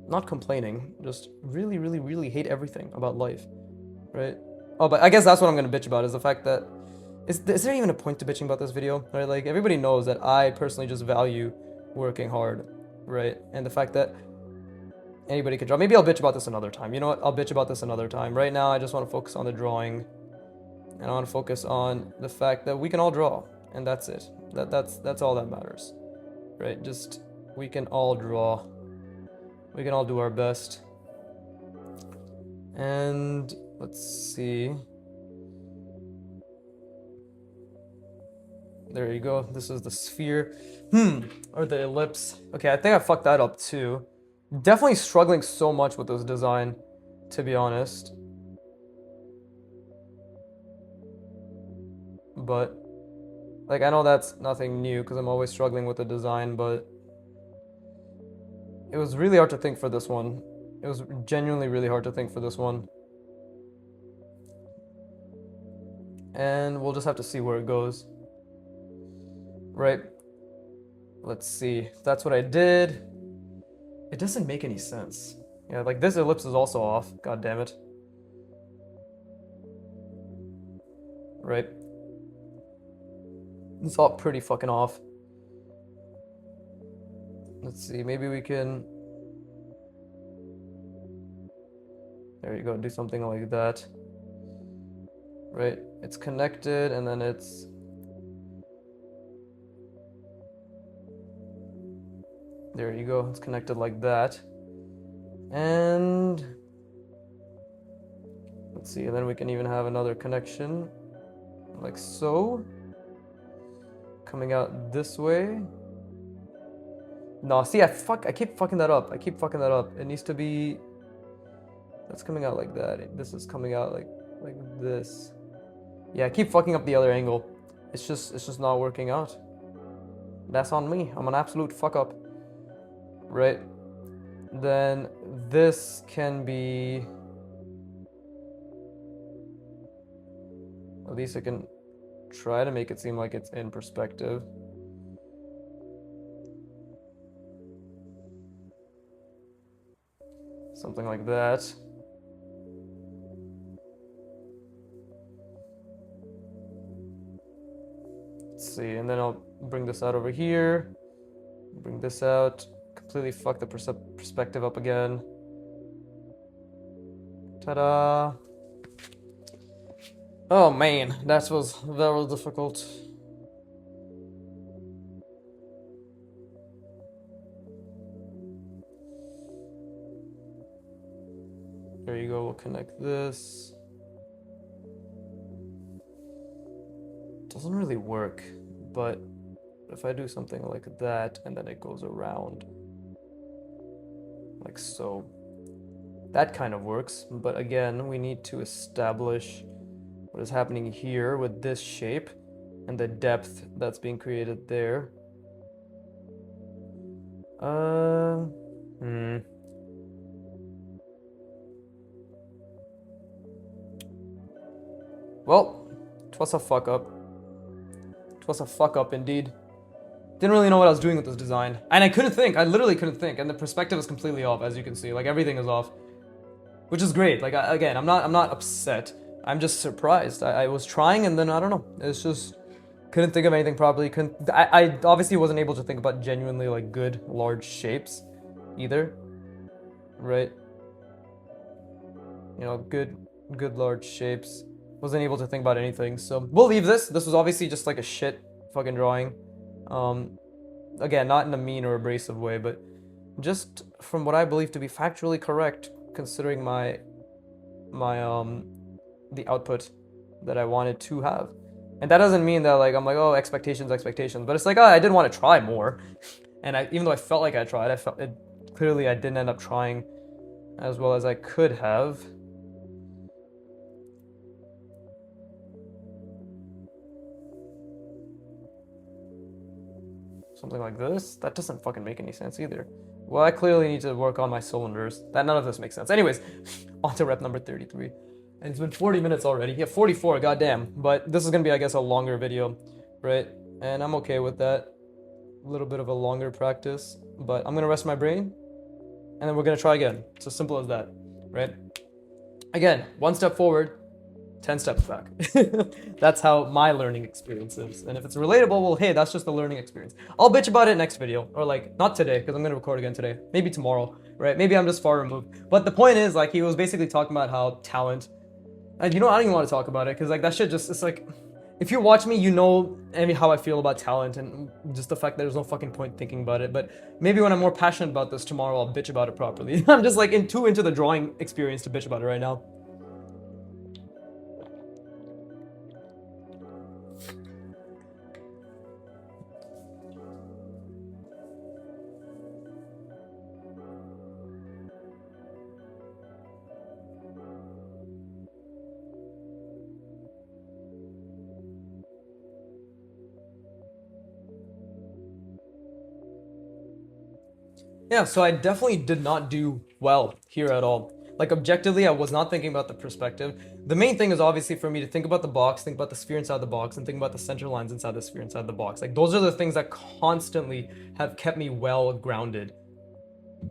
Not complaining, just really, really, really hate everything about life, right? Oh, but I guess that's what I'm gonna bitch about, is the fact that... Is there even a point to bitching about this video? Right, like, everybody knows that I personally just value working hard. right? And the fact that anybody could draw. Maybe I'll bitch about this another time. You know what? I'll bitch about this another time. Right now, I just want to focus on the drawing, and I want to focus on the fact that we can all draw, and that's it. That's all that matters, right? Just we can all draw. We can all do our best. And let's see. There you go. This is the sphere. Or the ellipse. Okay, I think I fucked that up too. Definitely struggling so much with this design, to be honest. But, like, I know that's nothing new because I'm always struggling with the design, but it was really hard to think for this one. It was genuinely really hard to think for this one. And we'll just have to see where it goes. Right? Let's see. That's what I did. It doesn't make any sense. Yeah, like this ellipse is also off. God damn it. Right? It's all pretty fucking off. Let's see, maybe we can... There you go, do something like that. Right? It's connected and then it's... There you go, it's connected like that. And... Let's see, and then we can even have another connection. Like so. Coming out this way. No, see, I keep fucking that up. It needs to be... That's coming out like that. This is coming out like this. Yeah, I keep fucking up the other angle. It's just not working out. That's on me. I'm an absolute fuck up. Right? Then this can be... At least I can try to make it seem like it's in perspective. Something like that. Let's see, and then I'll bring this out over here. Bring this out. Completely fuck the perspective up again. Ta-da! Oh man, that was very difficult. There you go, we'll connect this. Doesn't really work, but if I do something like that and then it goes around, like so, that kind of works. But again, we need to establish what is happening here with this shape and the depth that's being created there. Well, it was a fuck up. It was a fuck up indeed. Didn't really know what I was doing with this design. And I couldn't think. I literally couldn't think. And the perspective is completely off, as you can see. Like, everything is off. Which is great. Like, again, I'm not upset. I'm just surprised. I was trying and then, I don't know. It's just... Couldn't think of anything properly. I obviously wasn't able to think about genuinely, like, good, large shapes. Either. Right? You know, good, large shapes. Wasn't able to think about anything, so we'll leave this. This was obviously just like a shit fucking drawing. Again, not in a mean or abrasive way, but just from what I believe to be factually correct, considering the output that I wanted to have. And that doesn't mean that like I'm like, oh, expectations, but it's like, oh, I did want to try more. And even though I felt like I tried, I felt it clearly I didn't end up trying as well as I could have. Something like this? That doesn't fucking make any sense either. Well, I clearly need to work on my cylinders. None of this makes sense. Anyways, on to rep number 33. And it's been 40 minutes already. Yeah, 44, goddamn. But this is gonna be, I guess, a longer video, right? And I'm okay with that. A little bit of a longer practice. But I'm gonna rest my brain, and then we're gonna try again. It's as simple as that, right? Again, one step forward, 10 steps back. That's how my learning experience is. And if it's relatable, well, hey, that's just the learning experience. I'll bitch about it next video, or like, not today, because I'm gonna record again today. Maybe tomorrow, right? Maybe I'm just far removed. But the point is, like, he was basically talking about how talent, and you know, I don't even want to talk about it, because like, that shit just, it's like, if you watch me, you know how I feel about talent and just the fact that there's no fucking point thinking about it. But maybe when I'm more passionate about this tomorrow, I'll bitch about it properly. I'm just like too into the drawing experience to bitch about it right now. Yeah, so I definitely did not do well here at all. Like, objectively, I was not thinking about the perspective. The main thing is obviously for me to think about the box, think about the sphere inside the box, and think about the center lines inside the sphere inside the box. Like, those are the things that constantly have kept me well grounded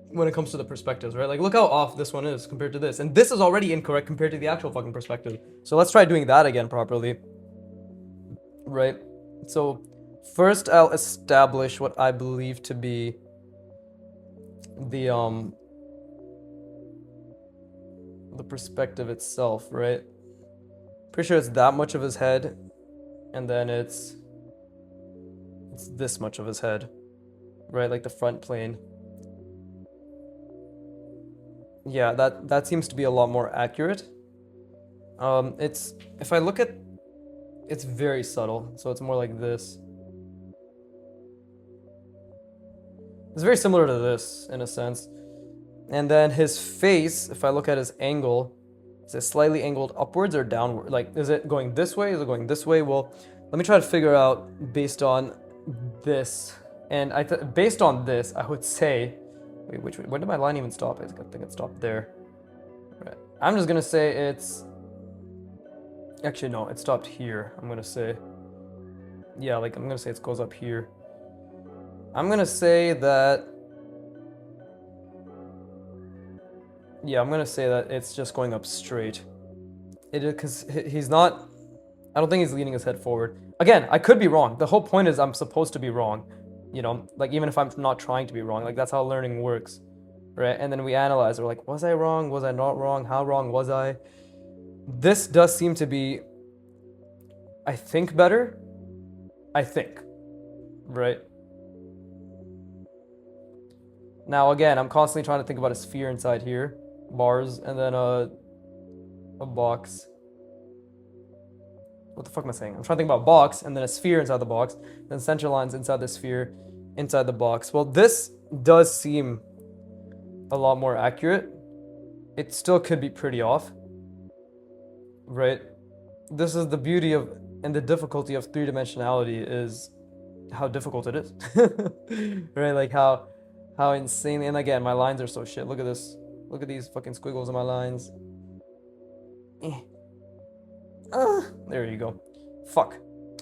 when it comes to the perspectives, right? Like, look how off this one is compared to this. And this is already incorrect compared to the actual fucking perspective. So let's try doing that again properly. Right? So, first I'll establish what I believe to be the perspective itself, right? Pretty sure it's that much of his head, and then it's this much of his head, right? Like the front plane. Yeah, that seems to be a lot more accurate. It's, if I look at, it's very subtle, so it's more like this. It's very similar to this in a sense. And then his face, if I look at his angle, is it slightly angled upwards or downward? Like, is it going this way? Is it going this way? Well, let me try to figure out based on this. And based on this, I would say, wait, which way? When did my line even stop? I think it stopped there. Right. I'm just gonna say it's, actually no, it stopped here. I'm gonna say, yeah, like I'm gonna say it goes up here. I'm gonna say that, yeah, I'm gonna say that it's just going up straight. It is, because he's not, I don't think he's leaning his head forward. Again, I could be wrong. The whole point is I'm supposed to be wrong. You know, like even if I'm not trying to be wrong, like that's how learning works, right? And then we analyze, we're like, was I wrong? Was I not wrong? How wrong was I? This does seem to be, I think, better. I think, right? Now again, I'm constantly trying to think about a sphere inside here, bars, and then a box. What the fuck am I saying? I'm trying to think about a box, and then a sphere inside the box, then center lines inside the sphere, inside the box. Well, this does seem a lot more accurate. It still could be pretty off, right? This is the beauty of, and the difficulty of three-dimensionality is how difficult it is, right? Like how insanely, and again, my lines are so shit. Look at this. Look at these fucking squiggles on my lines. There you go. Fuck.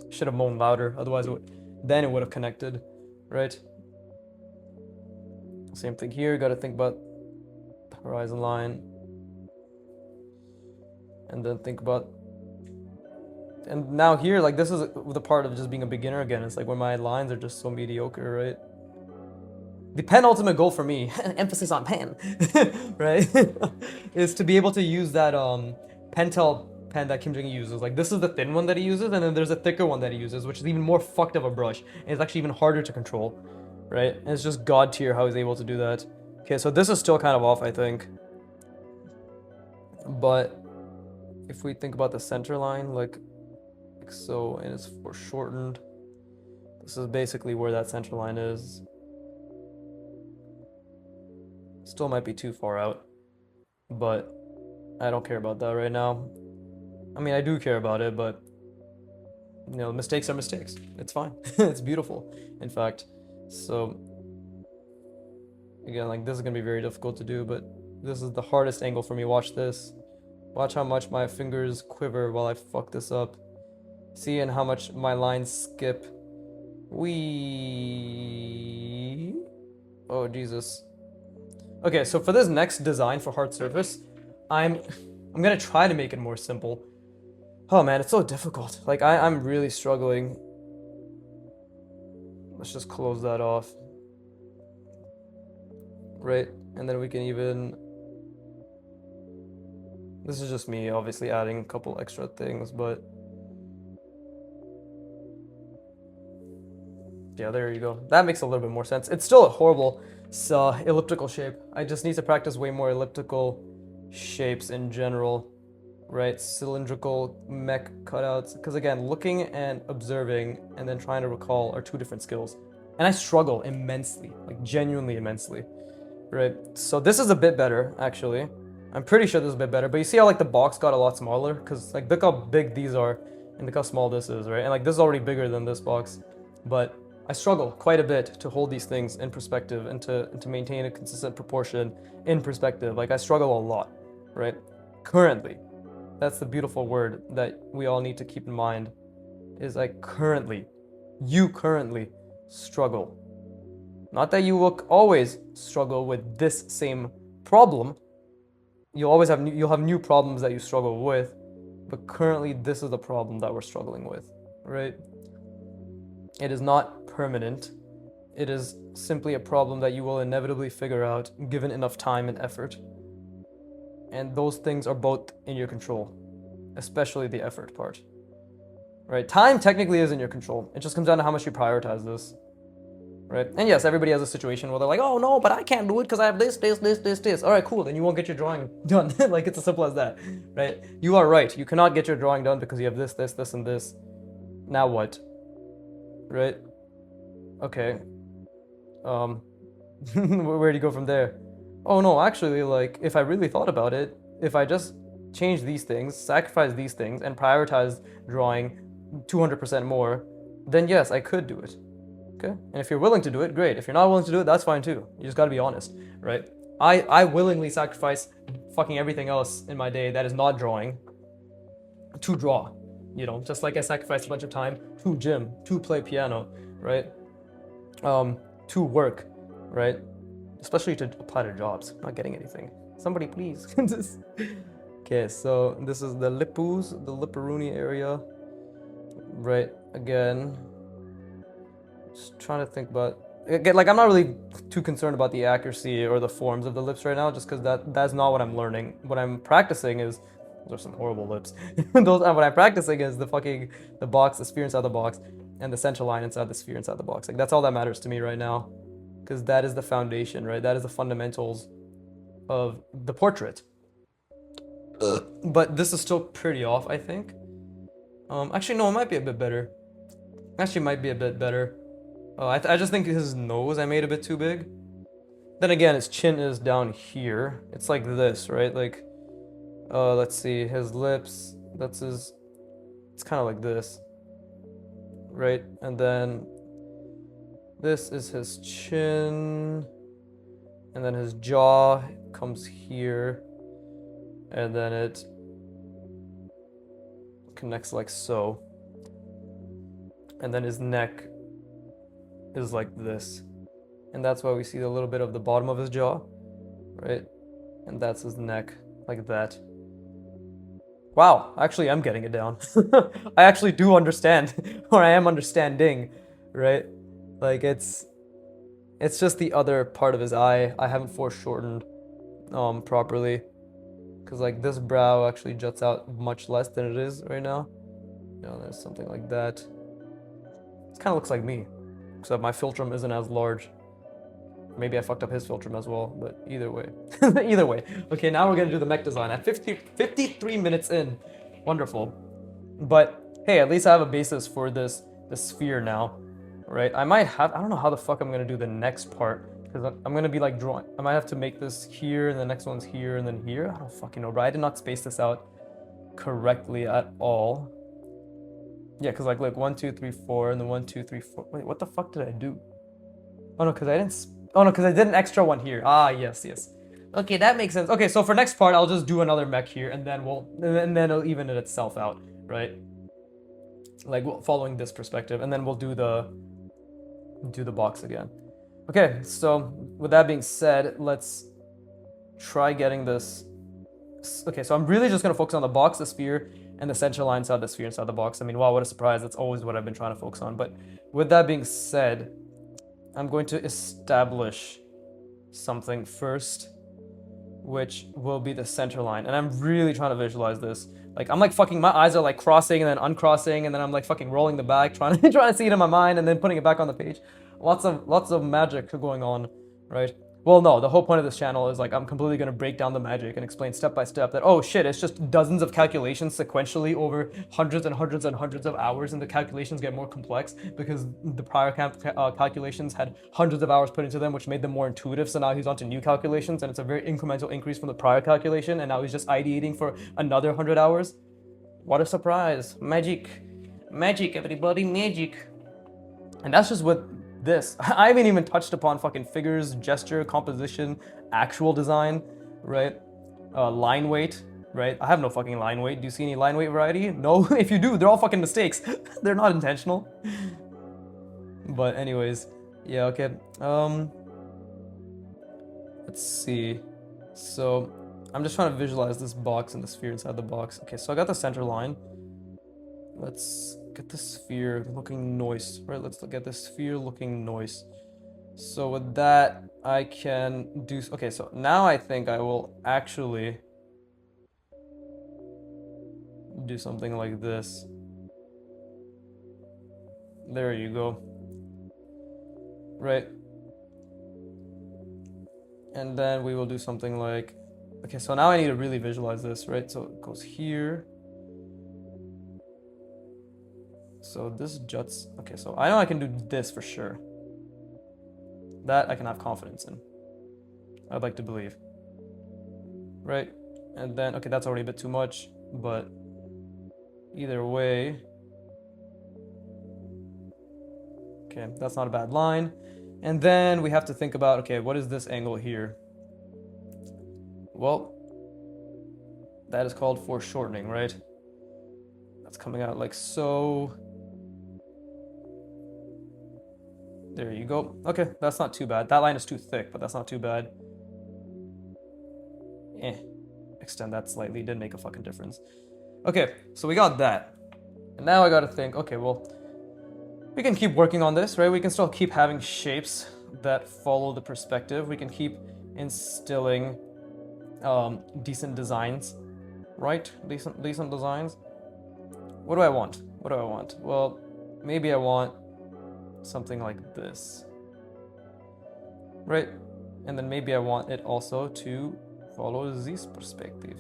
Should have moaned louder, otherwise then it would have connected, right? Same thing here, gotta think about the horizon line. And then think about, and now here, like this is the part of just being a beginner again. It's like when my lines are just so mediocre, right? The penultimate goal for me, emphasis on pen, right, is to be able to use that Pentel pen that Kim Jong-un uses. Like, this is the thin one that he uses, and then there's a thicker one that he uses, which is even more fucked of a brush, and it's actually even harder to control, right? And it's just god tier how he's able to do that. Okay, so this is still kind of off, I think. But if we think about the center line, like so, and it's foreshortened, this is basically where that center line is. Still might be too far out, but I don't care about that right now. I mean, I do care about it, but you know, mistakes are mistakes. It's fine. It's beautiful, in fact. So again, like this is gonna be very difficult to do, but this is the hardest angle for me. Watch this. Watch how much my fingers quiver while I fuck this up. See, and how much my lines skip. Oh Jesus. Okay, so for this next design for hard surface, I'm gonna try to make it more simple. Oh man, it's so difficult. Like I'm really struggling. Let's just close that off, right? And then we can even, this is just me obviously adding a couple extra things, but yeah, there you go. That makes a little bit more sense. It's still a horrible elliptical shape. I just need to practice way more elliptical shapes in general, right? Cylindrical mech cutouts. Because again, looking and observing and then trying to recall are two different skills. And I struggle immensely, like genuinely immensely, right? So this is a bit better, actually. I'm pretty sure this is a bit better. But you see how like the box got a lot smaller? Because like look how big these are and look how small this is, right? And like this is already bigger than this box. But I struggle quite a bit to hold these things in perspective and to maintain a consistent proportion in perspective. Like I struggle a lot, right? Currently. That's the beautiful word that we all need to keep in mind is like currently. You currently struggle. Not that you will always struggle with this same problem. You'll have new problems that you struggle with, but currently this is the problem that we're struggling with, right? It is not permanent. It is simply a problem that you will inevitably figure out given enough time and effort. And those things are both in your control, especially the effort part. Right? Time technically is in your control. It just comes down to how much you prioritize this. Right? And yes, everybody has a situation where they're like, oh no, but I can't do it because I have this. All right, cool. Then you won't get your drawing done. Like it's as simple as that. Right? You are right. You cannot get your drawing done because you have this, and this. Now what? Right? Okay. Where do you go from there? Oh no, actually, like, if I really thought about it, if I just change these things, sacrifice these things, and prioritize drawing 200% more, then yes, I could do it. Okay? And if you're willing to do it, great. If you're not willing to do it, that's fine too. You just gotta be honest, right? I willingly sacrifice fucking everything else in my day that is not drawing to draw. You know, just like I sacrificed a bunch of time to gym, to play piano, right? To work, right? Especially to apply to jobs. I'm not getting anything. Somebody please. Okay, so this is the Lipus, the Lipperoonie area. Right, again. Just trying to think about, again, like I'm not really too concerned about the accuracy or the forms of the lips right now, just because that's not what I'm learning. What I'm practicing is, those are some horrible lips. What I'm practicing is the box, the sphere inside the box, and the central line inside the sphere inside the box. Like that's all that matters to me right now, because that is the foundation, right? That is the fundamentals of the portrait. But this is still pretty off, I think. Actually, no, it might be a bit better. Actually, might be a bit better. I just think his nose I made a bit too big. Then again, his chin is down here. It's like this, right? Like, let's see, his lips. It's kind of like this, right? And then this is his chin, and then his jaw comes here, and then it connects like so, and then his neck is like this, and that's why we see a little bit of the bottom of his jaw, right? And that's his neck, like that. Wow, actually I'm getting it down. I actually do understand, or I am understanding, right? Like it's just the other part of his eye I haven't foreshortened properly, because like this brow actually juts out much less than it is right now. You know, there's something like that. It kind of looks like me, except my philtrum isn't as large. Maybe I fucked up his philtrum as well, but either way. Either way. Okay, now we're gonna do the mech design at 53 minutes in. Wonderful. But hey, at least I have a basis for this sphere now, right? I don't know how the fuck I'm gonna do the next part, because I'm gonna be like drawing. I might have to make this here, and the next one's here, and then here. I don't fucking know, but I did not space this out correctly at all. Yeah, because like 1, 2, 3, 4, and then 1, 2, 3, 4. Wait, what the fuck did I do? Oh no, because I didn't. Oh no, because I did an extra one here. Ah, yes. Okay, that makes sense. Okay, so for next part, I'll just do another mech here, and then it'll even it itself out, right? Like following this perspective, and then we'll do the box again. Okay, so with that being said, let's try getting this. Okay, so I'm really just gonna focus on the box, the sphere, and the center line inside the sphere inside the box. I mean, wow, what a surprise. That's always what I've been trying to focus on. But with that being said, I'm going to establish something first, which will be the center line. And I'm really trying to visualize this. Like, I'm like fucking, my eyes are like crossing and then uncrossing, and then I'm like fucking rolling the back, trying to see it in my mind, and then putting it back on the page. Lots of magic going on, right? Well, no, the whole point of this channel is like I'm completely going to break down the magic and explain step by step that, oh shit, it's just dozens of calculations sequentially over hundreds and hundreds and hundreds of hours, and the calculations get more complex because the prior calculations had hundreds of hours put into them, which made them more intuitive. So now he's onto new calculations, and it's a very incremental increase from the prior calculation, and now he's just ideating for another 100 hours. What a surprise. Magic. Magic, everybody, magic. And that's just with this. I haven't even touched upon fucking figures, gesture, composition, actual design, right? Line weight, right? I have no fucking line weight. Do you see any line weight variety? No. If you do, they're all fucking mistakes. They're not intentional. But anyways, yeah, okay. Let's see. So I'm just trying to visualize this box and the sphere inside the box. Okay, so I got the center line. Let's get the sphere looking nice, right? Let's get the sphere looking nice. So with that, I can do, okay, so now I think I will actually do something like this. There you go. Right. And then we will do something like, okay, so now I need to really visualize this, right? So it goes here. So this juts, okay, so I know I can do this for sure. That I can have confidence in. I'd like to believe. Right? And then, okay, that's already a bit too much, but either way. Okay, that's not a bad line. And then we have to think about, okay, what is this angle here? Well, that is called foreshortening, right? That's coming out like so. There you go. Okay, that's not too bad. That line is too thick, but that's not too bad. Extend that slightly. Didn't make a fucking difference. Okay, so we got that. And now I gotta think, okay, well, we can keep working on this, right? We can still keep having shapes that follow the perspective. We can keep instilling decent designs, right? Decent designs. What do I want? What do I want? Well, maybe I want something like this, right? And then maybe I want it also to follow this perspective,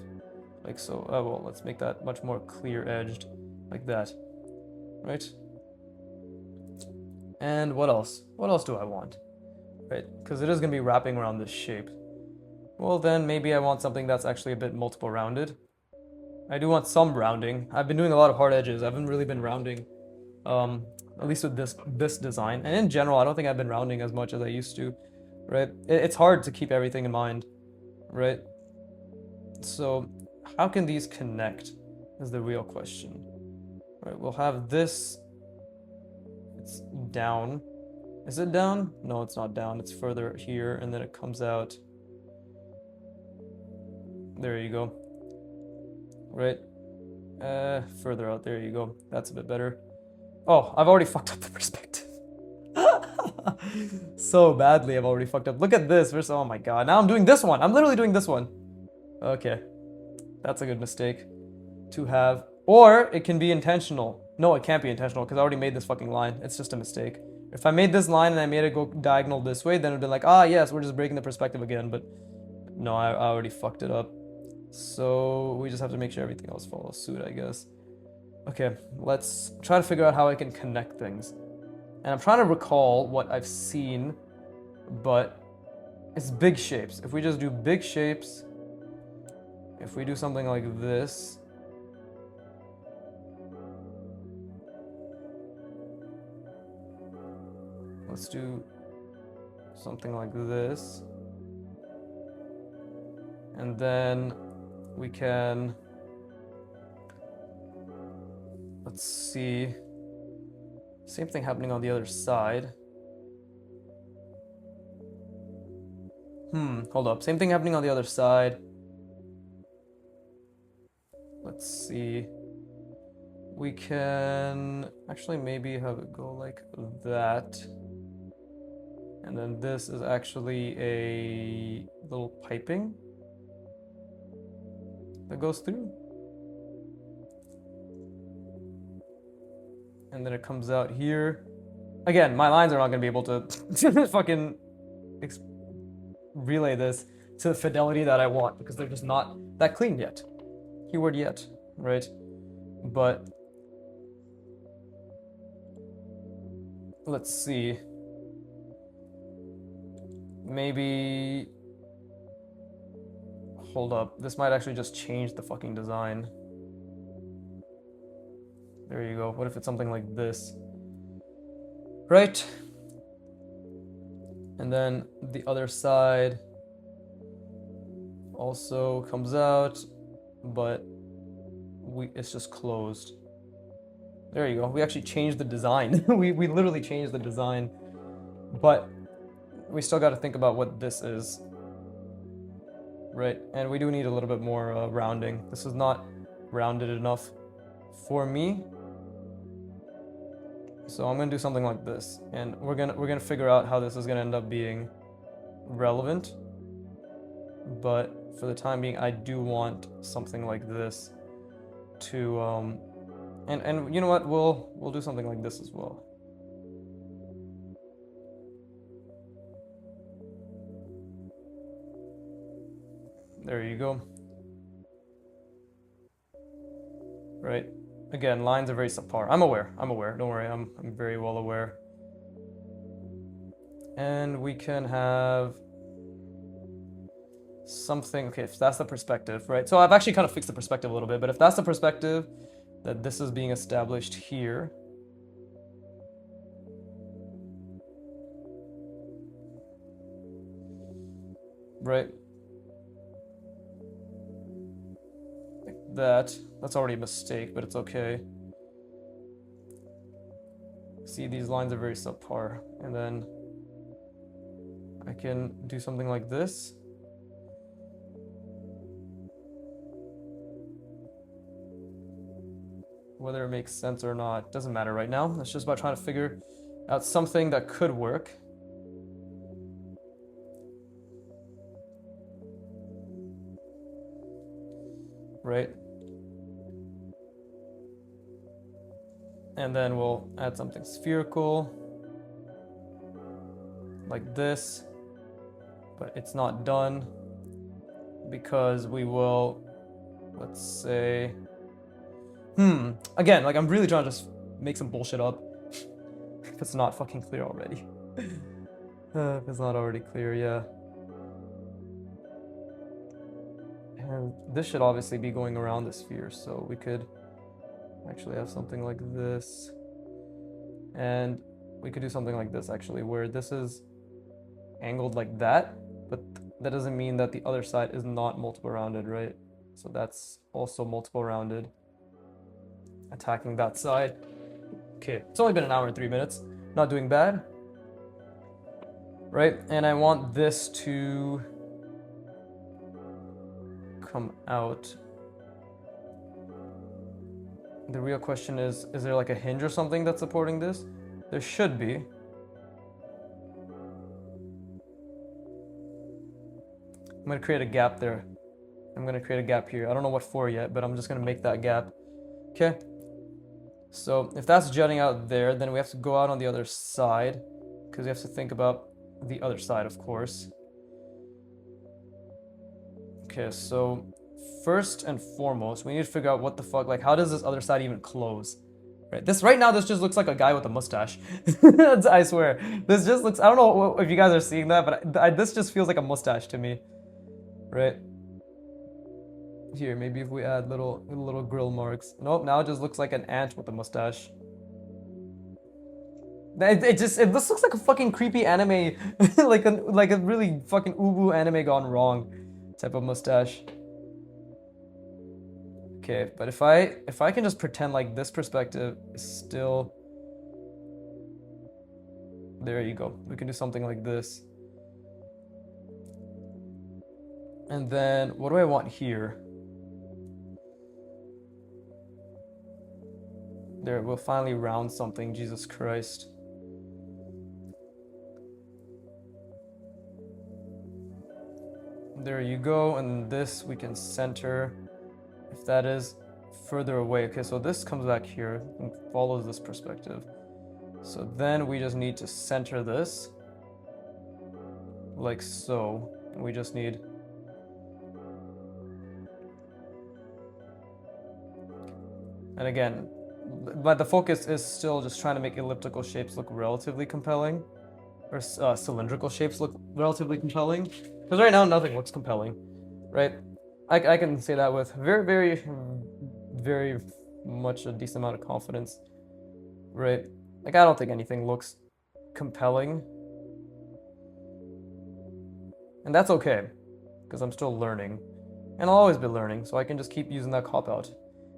like so. Well, let's make that much more clear edged, like that, right? And what else? What else do I want, right? Because it is going to be wrapping around this shape. Well, then maybe I want something that's actually a bit multiple rounded. I do want some rounding. I've been doing a lot of hard edges. I haven't really been rounding. At least with this design, and in general I don't think I've been rounding as much as I used to, right? It's hard to keep everything in mind, right? So how can these connect is the real question, right? We'll have this, it's down. Is it down? No, it's not down, it's further here, and then it comes out. There you go, right? Further out, there you go. That's a bit better. Oh, I've already fucked up the perspective. So badly, I've already fucked up. Look at this versus, oh my god. Now I'm doing this one. I'm literally doing this one. Okay. That's a good mistake to have. Or it can be intentional. No, it can't be intentional because I already made this fucking line. It's just a mistake. If I made this line and I made it go diagonal this way, then it'd be like, ah, yes, we're just breaking the perspective again. But no, I already fucked it up. So we just have to make sure everything else follows suit, I guess. Okay, let's try to figure out how I can connect things. And I'm trying to recall what I've seen, but it's big shapes. If we just do big shapes, if we do something like this, let's do something like this, and then we can, let's see, same thing happening on the other side. Hold up, same thing happening on the other side. Let's see. we can actually maybe have it go like that. And then this is actually a little piping that goes through. And then it comes out here. Again, my lines are not going to be able to fucking relay this to the fidelity that I want because they're just not that clean yet. Keyword yet, right? But let's see. Maybe... Hold up. This might actually just change the fucking design. There you go. What if it's something like this? Right? And then the other side also comes out, but it's just closed. There you go. We actually changed the design. we literally changed the design. But we still got to think about what this is. Right? And we do need a little bit more rounding. This is not rounded enough for me. So I'm gonna do something like this, and we're gonna figure out how this is gonna end up being relevant. But for the time being, I do want something like this to and you know what? We'll do something like this as well. There you go. Right. Again, lines are very subpar. I'm aware. Don't worry. I'm very well aware. And we can have something. Okay, if that's the perspective, right? So I've actually kind of fixed the perspective a little bit, but if that's the perspective that this is being established here, right? Like that. That's already a mistake, but it's okay. See, these lines are very subpar. And then I can do something like this. Whether it makes sense or not doesn't matter right now. It's just about trying to figure out something that could work. Right? And then we'll add something spherical like this, but it's not done because we will, let's say, again, like I'm really trying to just make some bullshit up if it's not fucking clear already. If it's not already clear, yeah. And this should obviously be going around the sphere, so we could actually have something like this. And we could do something like this actually, where this is angled like that, but that doesn't mean that the other side is not multiple rounded, right? So that's also multiple rounded. Attacking that side. Okay, it's only been an hour and 3 minutes. Not doing bad. Right, and I want this to come out. The real question is there like a hinge or something that's supporting this? There should be. I'm gonna create a gap there. I'm gonna create a gap here. I don't know what for yet, but I'm just gonna make that gap. Okay. So if that's jutting out there, then we have to go out on the other side, because we have to think about the other side, of course. Okay, so first and foremost, we need to figure out what the fuck, like, how does this other side even close? Right, right now, this just looks like a guy with a mustache. I swear. This just looks, I don't know if you guys are seeing that, but this just feels like a mustache to me. Right? Here, maybe if we add little grill marks. Nope, now it just looks like an ant with a mustache. This looks like a fucking creepy anime, like a really fucking ubu anime gone wrong type of mustache. Okay, but if I can just pretend like this perspective is still, there you go. We can do something like this. And then what do I want here? There, we'll finally round something, Jesus Christ. There you go, and this we can center if that is further away. Okay, so this comes back here and follows this perspective. So then we just need to center this like so. And we just need and again, but the focus is still just trying to make elliptical shapes look relatively compelling, or cylindrical shapes look relatively compelling. Because right now nothing looks compelling, right? I can say that with very much a decent amount of confidence, right? Like I don't think anything looks compelling, and that's okay, because I'm still learning, and I'll always be learning, so I can just keep using that cop out.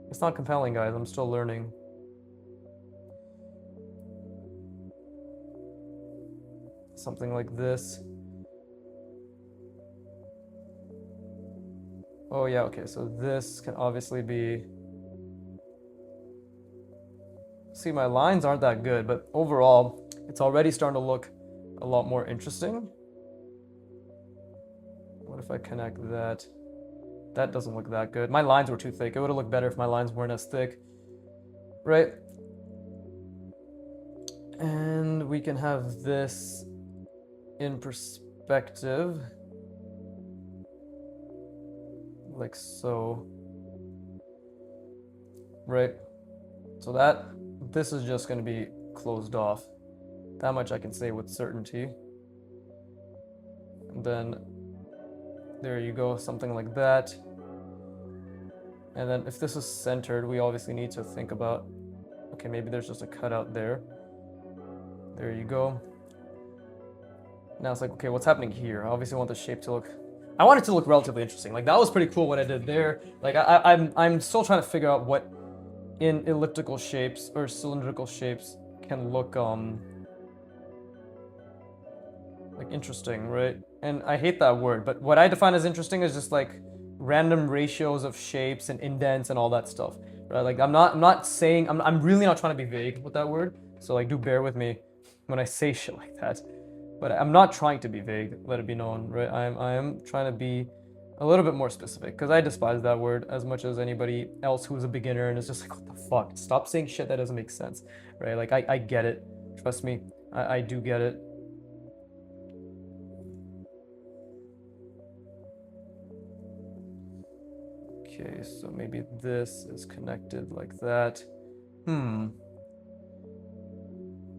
It's not compelling, guys. I'm still learning. Something like this. Oh yeah, okay, so this can obviously be... See, my lines aren't that good, but overall, it's already starting to look a lot more interesting. What if I connect that? That doesn't look that good. My lines were too thick. It would have looked better if my lines weren't as thick. Right? And we can have this in perspective. Like so. Right? So this is just going to be closed off. That much I can say with certainty. And then there you go, something like that. And then if this is centered, we obviously need to think about, okay, maybe there's just a cutout there. There you go. Now it's like, okay, what's happening here? I obviously want the shape to look, I want it to look relatively interesting. Like that was pretty cool what I did there. Like I'm still trying to figure out what in elliptical shapes or cylindrical shapes can look like interesting, right? And I hate that word, but what I define as interesting is just like random ratios of shapes and indents and all that stuff, right? Like I'm really not trying to be vague with that word, so like do bear with me when I say shit like that. But I'm not trying to be vague, let it be known, right? I am trying to be a little bit more specific, because I despise that word as much as anybody else who's a beginner and is just like, what the fuck? Stop saying shit that doesn't make sense, right? Like I get it, trust me, I do get it. Okay, so maybe this is connected like that.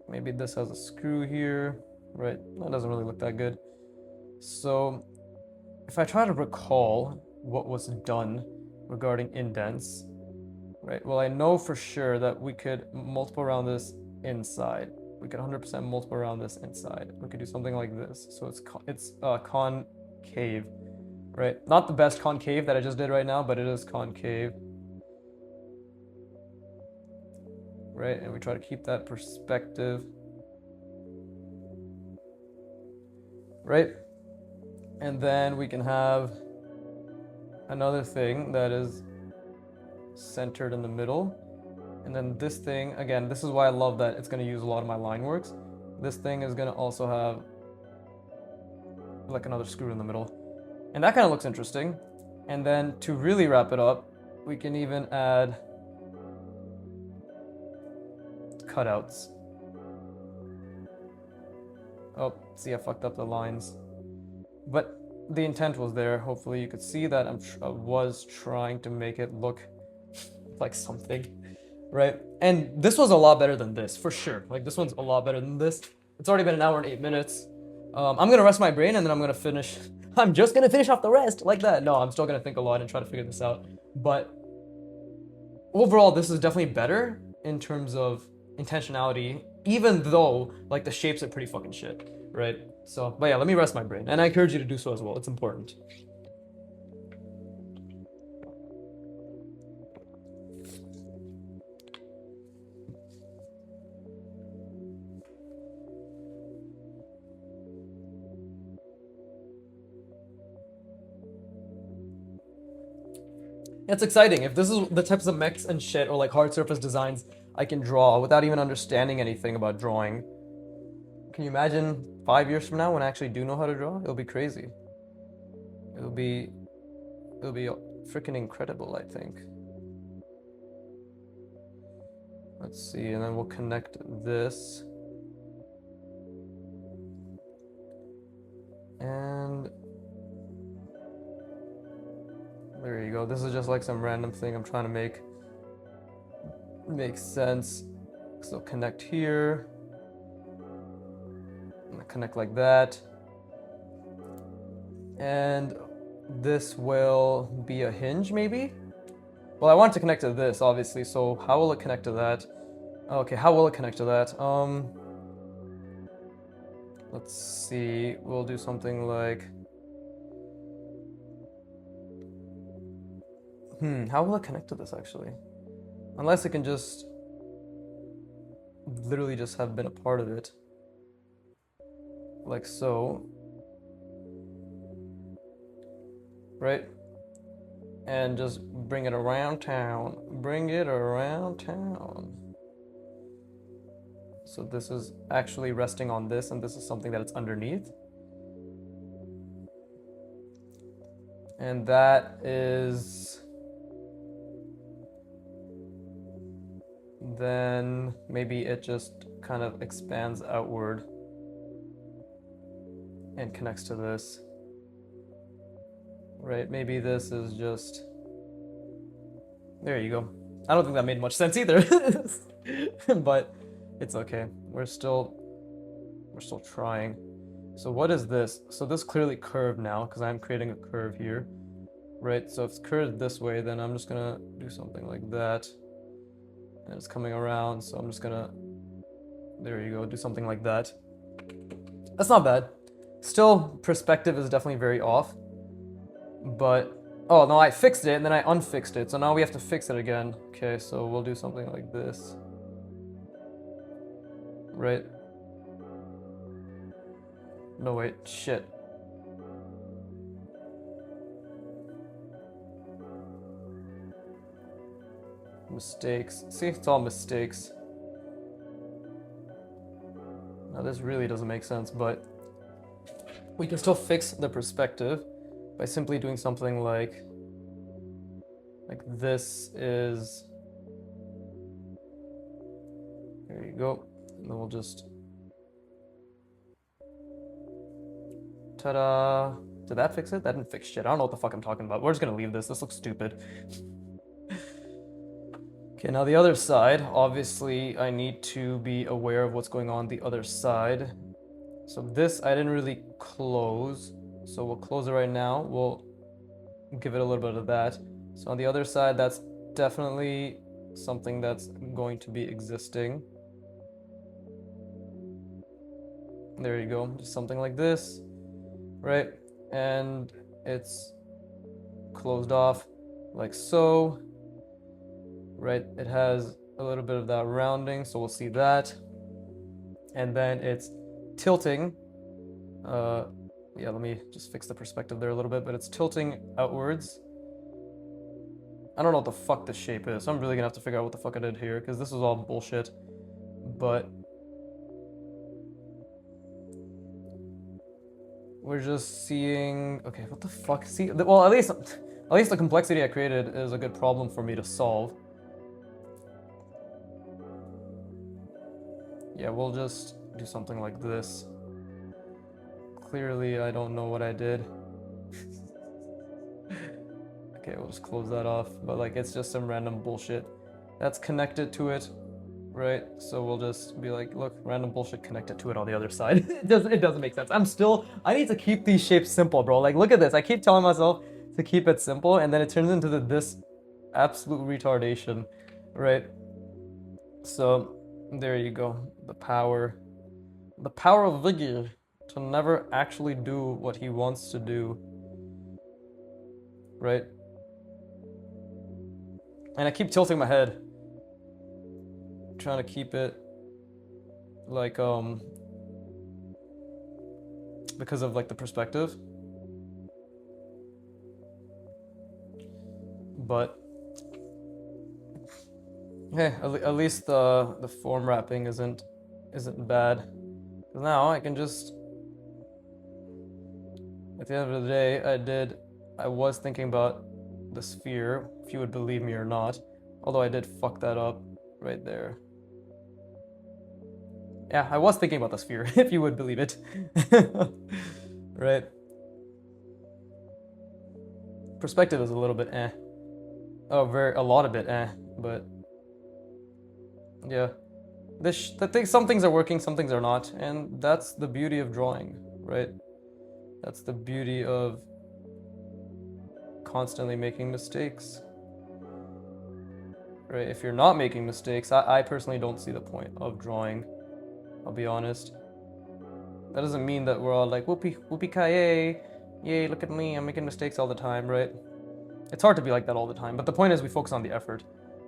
Maybe this has a screw here, right? That doesn't really look that good. So if I try to recall what was done regarding indents, right? Well, I know for sure that we could multiple around this inside. We could 100% multiple around this inside. We could do something like this. So it's concave. Right? Not the best concave that I just did right now, but it is concave. Right? And we try to keep that perspective. Right? And then we can have another thing that is centered in the middle. And then this thing, again, this is why I love that it's going to use a lot of my line works. This thing is going to also have like another screw in the middle. And that kind of looks interesting. And then to really wrap it up, we can even add cutouts. Oh, see, I fucked up the lines. But the intent was there. Hopefully you could see that I was trying to make it look like something, right? And this was a lot better than this, for sure. Like this one's a lot better than this. It's already been an hour and 8 minutes. I'm gonna rest my brain and then I'm gonna finish. I'm just gonna finish off the rest like that. No, I'm still gonna think a lot and try to figure this out. But overall, this is definitely better in terms of intentionality, even though like the shapes are pretty fucking shit, right? So, but yeah, let me rest my brain, and I encourage you to do so as well. It's important. It's exciting. If this is the types of mechs and shit or like hard surface designs I can draw without even understanding anything about drawing, can you imagine 5 years from now when I actually do know how to draw? It'll be crazy. It'll be freaking incredible, I think. Let's see, and then we'll connect this. And there you go. This is just like some random thing I'm trying to make sense. So connect here. Connect like that. And this will be a hinge, maybe? Well, I want to connect to this, obviously, so how will it connect to that? Okay, how will it connect to that? Let's see, we'll do something like... how will it connect to this, actually? Unless it can just... literally just have been a part of it. Like so. Right? And just bring it around town. Bring it around town. So this is actually resting on this, and this is something that it's underneath. And that is... then maybe it just kind of expands outward and connects to this. Right, maybe this is just... there you go. I don't think that made much sense either. But it's okay. We're still trying. So what is this? So this clearly curved now because I'm creating a curve here. Right, so if it's curved this way, then I'm just gonna do something like that. And it's coming around, so I'm just gonna... there you go, do something like that. That's not bad. Still, perspective is definitely very off. But... oh, no, I fixed it, and then I unfixed it, so now we have to fix it again. Okay, so we'll do something like this. Right? No, wait, shit. Mistakes. See, it's all mistakes. Now this really doesn't make sense, but we can still fix the perspective by simply doing something like this is... there you go. And then we'll just... ta-da! Did that fix it? That didn't fix shit. I don't know what the fuck I'm talking about. We're just gonna leave this. This looks stupid. Okay, now the other side, obviously I need to be aware of what's going on the other side. So this I didn't really close, so we'll close it right now. We'll give it a little bit of that. So on the other side, that's definitely something that's going to be existing. There you go, just something like this, right? And it's closed off like so. Right, it has a little bit of that rounding, so we'll see that. And then it's tilting. Yeah, let me just fix the perspective there a little bit, but it's tilting outwards. I don't know what the fuck this shape is, so I'm really gonna have to figure out what the fuck I did here, because this is all bullshit. But we're just seeing... okay, what the fuck? See, well, at least the complexity I created is a good problem for me to solve. Yeah, we'll just do something like this. Clearly, I don't know what I did. Okay, we'll just close that off. But like, it's just some random bullshit that's connected to it, right? So we'll just be like, look, random bullshit connected to it on the other side. It doesn't make sense. I need to keep these shapes simple, bro. Like, look at this. I keep telling myself to keep it simple, and then it turns into this absolute retardation, right? So there you go. The power of Vigir to never actually do what he wants to do, right? And I keep tilting my head, trying to keep it like because of like the perspective. but hey, at least the form wrapping isn't bad. 'Cause now I can just, at the end of the day, I was thinking about the sphere, if you would believe me or not. Although I did fuck that up right there. Yeah, I was thinking about the sphere, if you would believe it. Right. Perspective is a little bit eh. Oh, a lot of bit eh, but yeah. Some things are working, some things are not, and that's the beauty of drawing, right? That's the beauty of constantly making mistakes. Right? If you're not making mistakes, I personally don't see the point of drawing. I'll be honest. That doesn't mean that we're all like, whoopee, whoopee ki yay, look at me, I'm making mistakes all the time, right? It's hard to be like that all the time, but the point is we focus on the effort.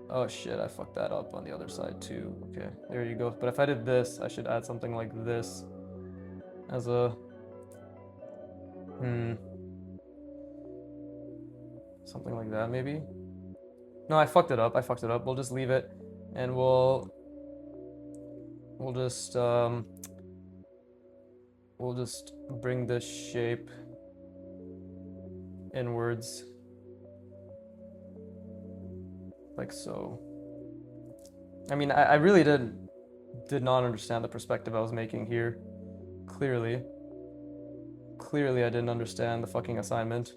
Oh shit, I fucked that up on the other side too. Okay, there you go. But if I did this, I should add something like this as a... something like that, maybe? No, I fucked it up. We'll just leave it, and we'll just bring this shape inwards, like so. I mean, I really did not understand the perspective I was making here. Clearly, I didn't understand the fucking assignment.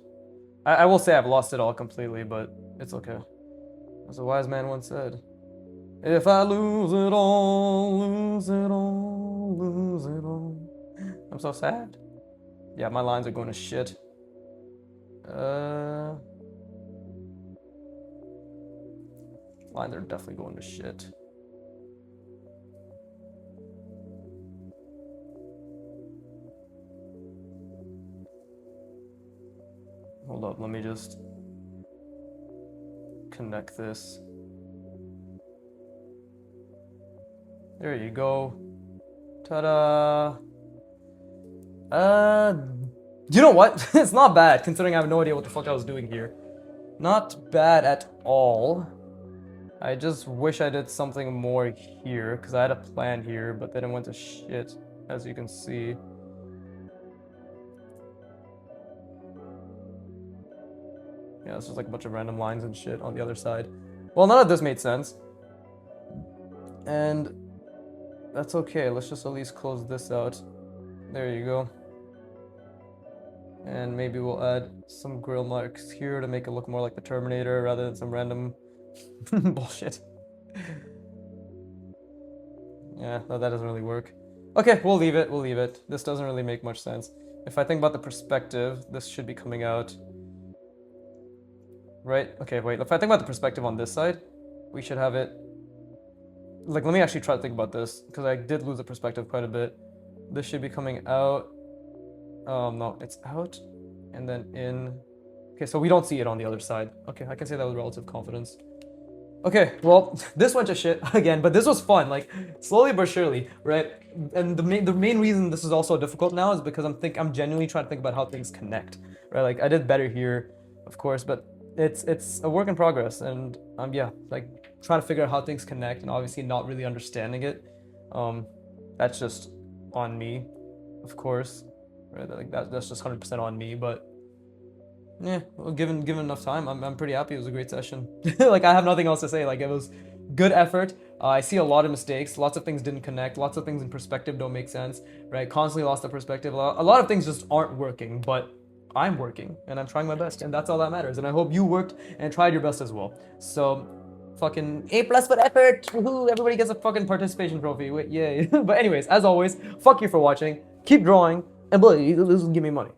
I will say I've lost it all completely, but it's okay. As a wise man once said, if I lose it all, lose it all, lose it all. I'm so sad. Yeah, my lines are going to shit. Lines are definitely going to shit. Hold up, let me just connect this. There you go. Ta-da! You know what? It's not bad, considering I have no idea what the fuck I was doing here. Not bad at all. I just wish I did something more here, because I had a plan here, but then it went to shit, as you can see. Yeah, it's just like a bunch of random lines and shit on the other side. Well, none of this made sense. And that's okay. Let's just at least close this out. There you go. And maybe we'll add some grill marks here to make it look more like the Terminator rather than some random bullshit. Yeah, that doesn't really work. Okay, we'll leave it. This doesn't really make much sense. If I think about the perspective, this should be coming out. Right? Okay, wait. If I think about the perspective on this side, we should have it... Like, let me actually try to think about this, because I did lose the perspective quite a bit. This should be coming out... no, it's out, and then in... Okay, so we don't see it on the other side. Okay, I can say that with relative confidence. Okay, well, this went to shit again, but this was fun, like, slowly but surely, right? And the main reason this is also difficult now is because I'm genuinely trying to think about how things connect, right? Like, I did better here, of course, but it's a work in progress, and yeah, like, trying to figure out how things connect, and obviously not really understanding it. That's just on me, of course, right? Like, that's just 100% on me, but yeah, well, given enough time, I'm pretty happy. It was a great session. Like, I have nothing else to say. Like, it was good effort. I see a lot of mistakes. Lots of things didn't connect. Lots of things in perspective don't make sense, right? Constantly lost the perspective. A lot of things just aren't working, but I'm working, and I'm trying my best, and that's all that matters. And I hope you worked and tried your best as well. So, fucking A+ for effort. Woohoo! Everybody gets a fucking participation trophy. Wait, yay. But anyways, as always, fuck you for watching. Keep drawing, and please give me money.